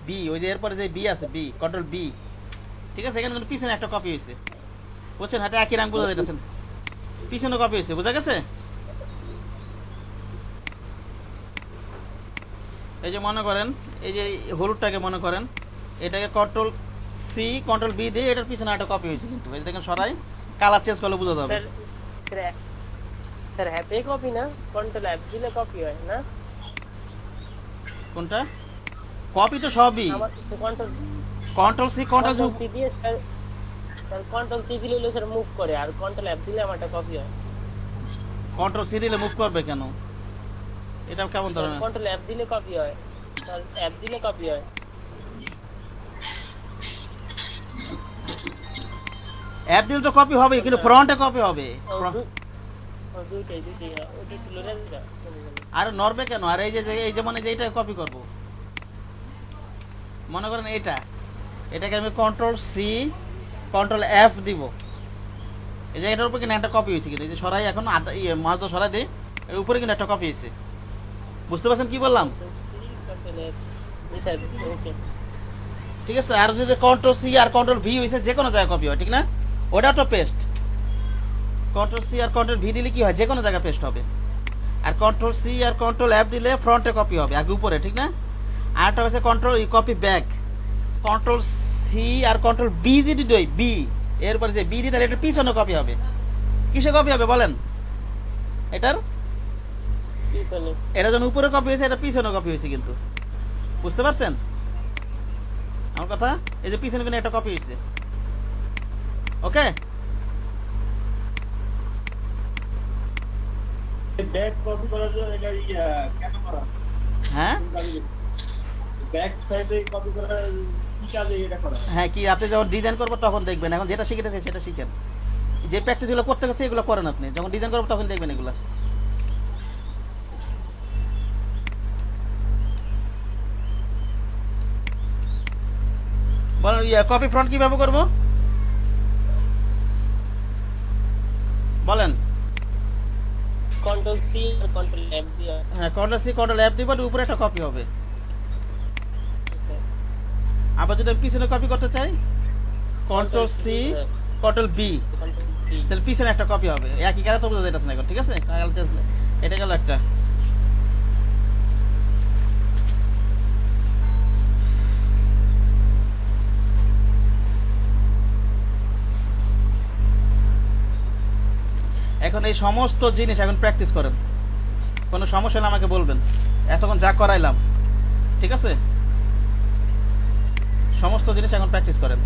B ওই যে এরপরে যে বি আছে বি, কন্ট্রোল বি, ঠিক আছে। এখানে কিন্তু পিছনে একটা কপি হয়েছে, বুঝছেন? হাতে একই রাং বোঝা যাইতেছেন, পিছনে কপি হয়েছে, বোঝা গেছে? এই যে মনে করেন এই যে হলুদটাকে মনে করেন, এটাকে কন্ট্রোল সি কন্ট্রোল বি দিয়ে এটার পিছনে একটা কপি হয়েছে, কিন্তু এই যে দেখেন সরাই, কালার চেঞ্জ করলে বোঝা যাবে। স্যার হ্যাপি কপি না, কন্ট্রোল অ্যাপ দিলে কপি হয় না? কোনটা কপি? তো সবই আমার control control C control C দিয়ে স্যার কন্ট্রোল সি দিলে হলো স্যার মুভ করে, আর কন্ট্রোল অ্যাপ দিলে আমারটা কপি হয়। কন্ট্রোল সি দিলে মুভ করবে কেন? এটা কেমন ধরনের? কন্ট্রোল অ্যাপ দিলে কপি হয়, স্যার অ্যাপ দিলে কপি হয়। অ্যাপ দিলে তো কপি হবে, কিন্তু ফ্রন্টে কপি হবে। দুইটাই হয়, ওটা একটু লড়ে দিটা। আর নড়বে কেন? আর এই যে এই যে মানে যে এইটা কপি করব, মনে করেন এটাকে আমি কন্ট্রোল সি কন্ট্রোল এফ দিব, এই যে এটার উপর কিন্তু একটা কপি হয়েছে, কিন্তু এই যে সরাই এখন মাছ তো সরাই দিই, এর উপরে কিন্তু একটা কপি হয়েছে, বুঝতে পারছেন কি বললাম? ঠিক আছে। আর যদি কন্ট্রোল সি আর কন্ট্রোল ভি হয়েছে, যে কোনো জায়গায় কপি হয়, ঠিক না? ওটা তো পেস্ট। কন্ট্রোল সি আর কন্ট্রোল ভি দিলে কি হয়, যে কোনো জায়গায় পেস্ট হবে। আর কন্ট্রোল সি আর কন্ট্রোল এফ দিলে ফ্রন্টে কপি হবে, আগে উপরে, ঠিক না? আরেকটা হচ্ছে control copy back, control C আর কন্ট্রোল বি যদি দেই, বি এরপরে যে বি দিই, তাহলে এটা পিছনে কপি হবে। কিসে কপি হবে বলেন? এটা যখন উপরে কপি হয়েছে, এটা পিছনে কপি হয়েছে, কিন্তু বুঝতে পারছেন আমার কথা? এই যে পিছনে কিন্তু একটা কপি হয়েছে, ওকে? ব্যাক কপি করার জন্য এটা কেন করা? হ্যাঁ ব্যাক সাইডে কপি করার কি কাজে এটা করা? হ্যাঁ, কি আপনি যখন ডিজাইন করবেন তখন দেখবেন। এখন যেটা শিখেছে সেটা শিখেন, যে প্র্যাকটিস গুলো করতে গেছে এগুলো করেন আপনি, যখন ডিজাইন করবেন তখন দেখবেন এগুলো। বলেন কপি ফ্রন্ট কিভাবে করবো বলেন? কন্ট্রোল সি আর কন্ট্রোল এফ দিয়ে। হ্যাঁ, কন্ট্রোল সি কন্ট্রোল এফ দিব, উপরে একটা কপি হবে। আবার যদি আমি পিছনে কপি করতে চাই, কন্ট্রোল সি কন্ট্রোল বি, তাহলে পিছনে একটা কপি হবে। একই কাজ তো বোঝা যাইতেছে না এখন, ঠিক আছে? এটা গেল একটা। এখন এই সমস্ত জিনিস এখন প্র্যাকটিস করেন, কোনো সমস্যা হলে আমাকে বলবেন। এতক্ষণ যা করাইলাম, ঠিক আছে? সমস্ত জিনিস এখন প্র্যাকটিস করেন।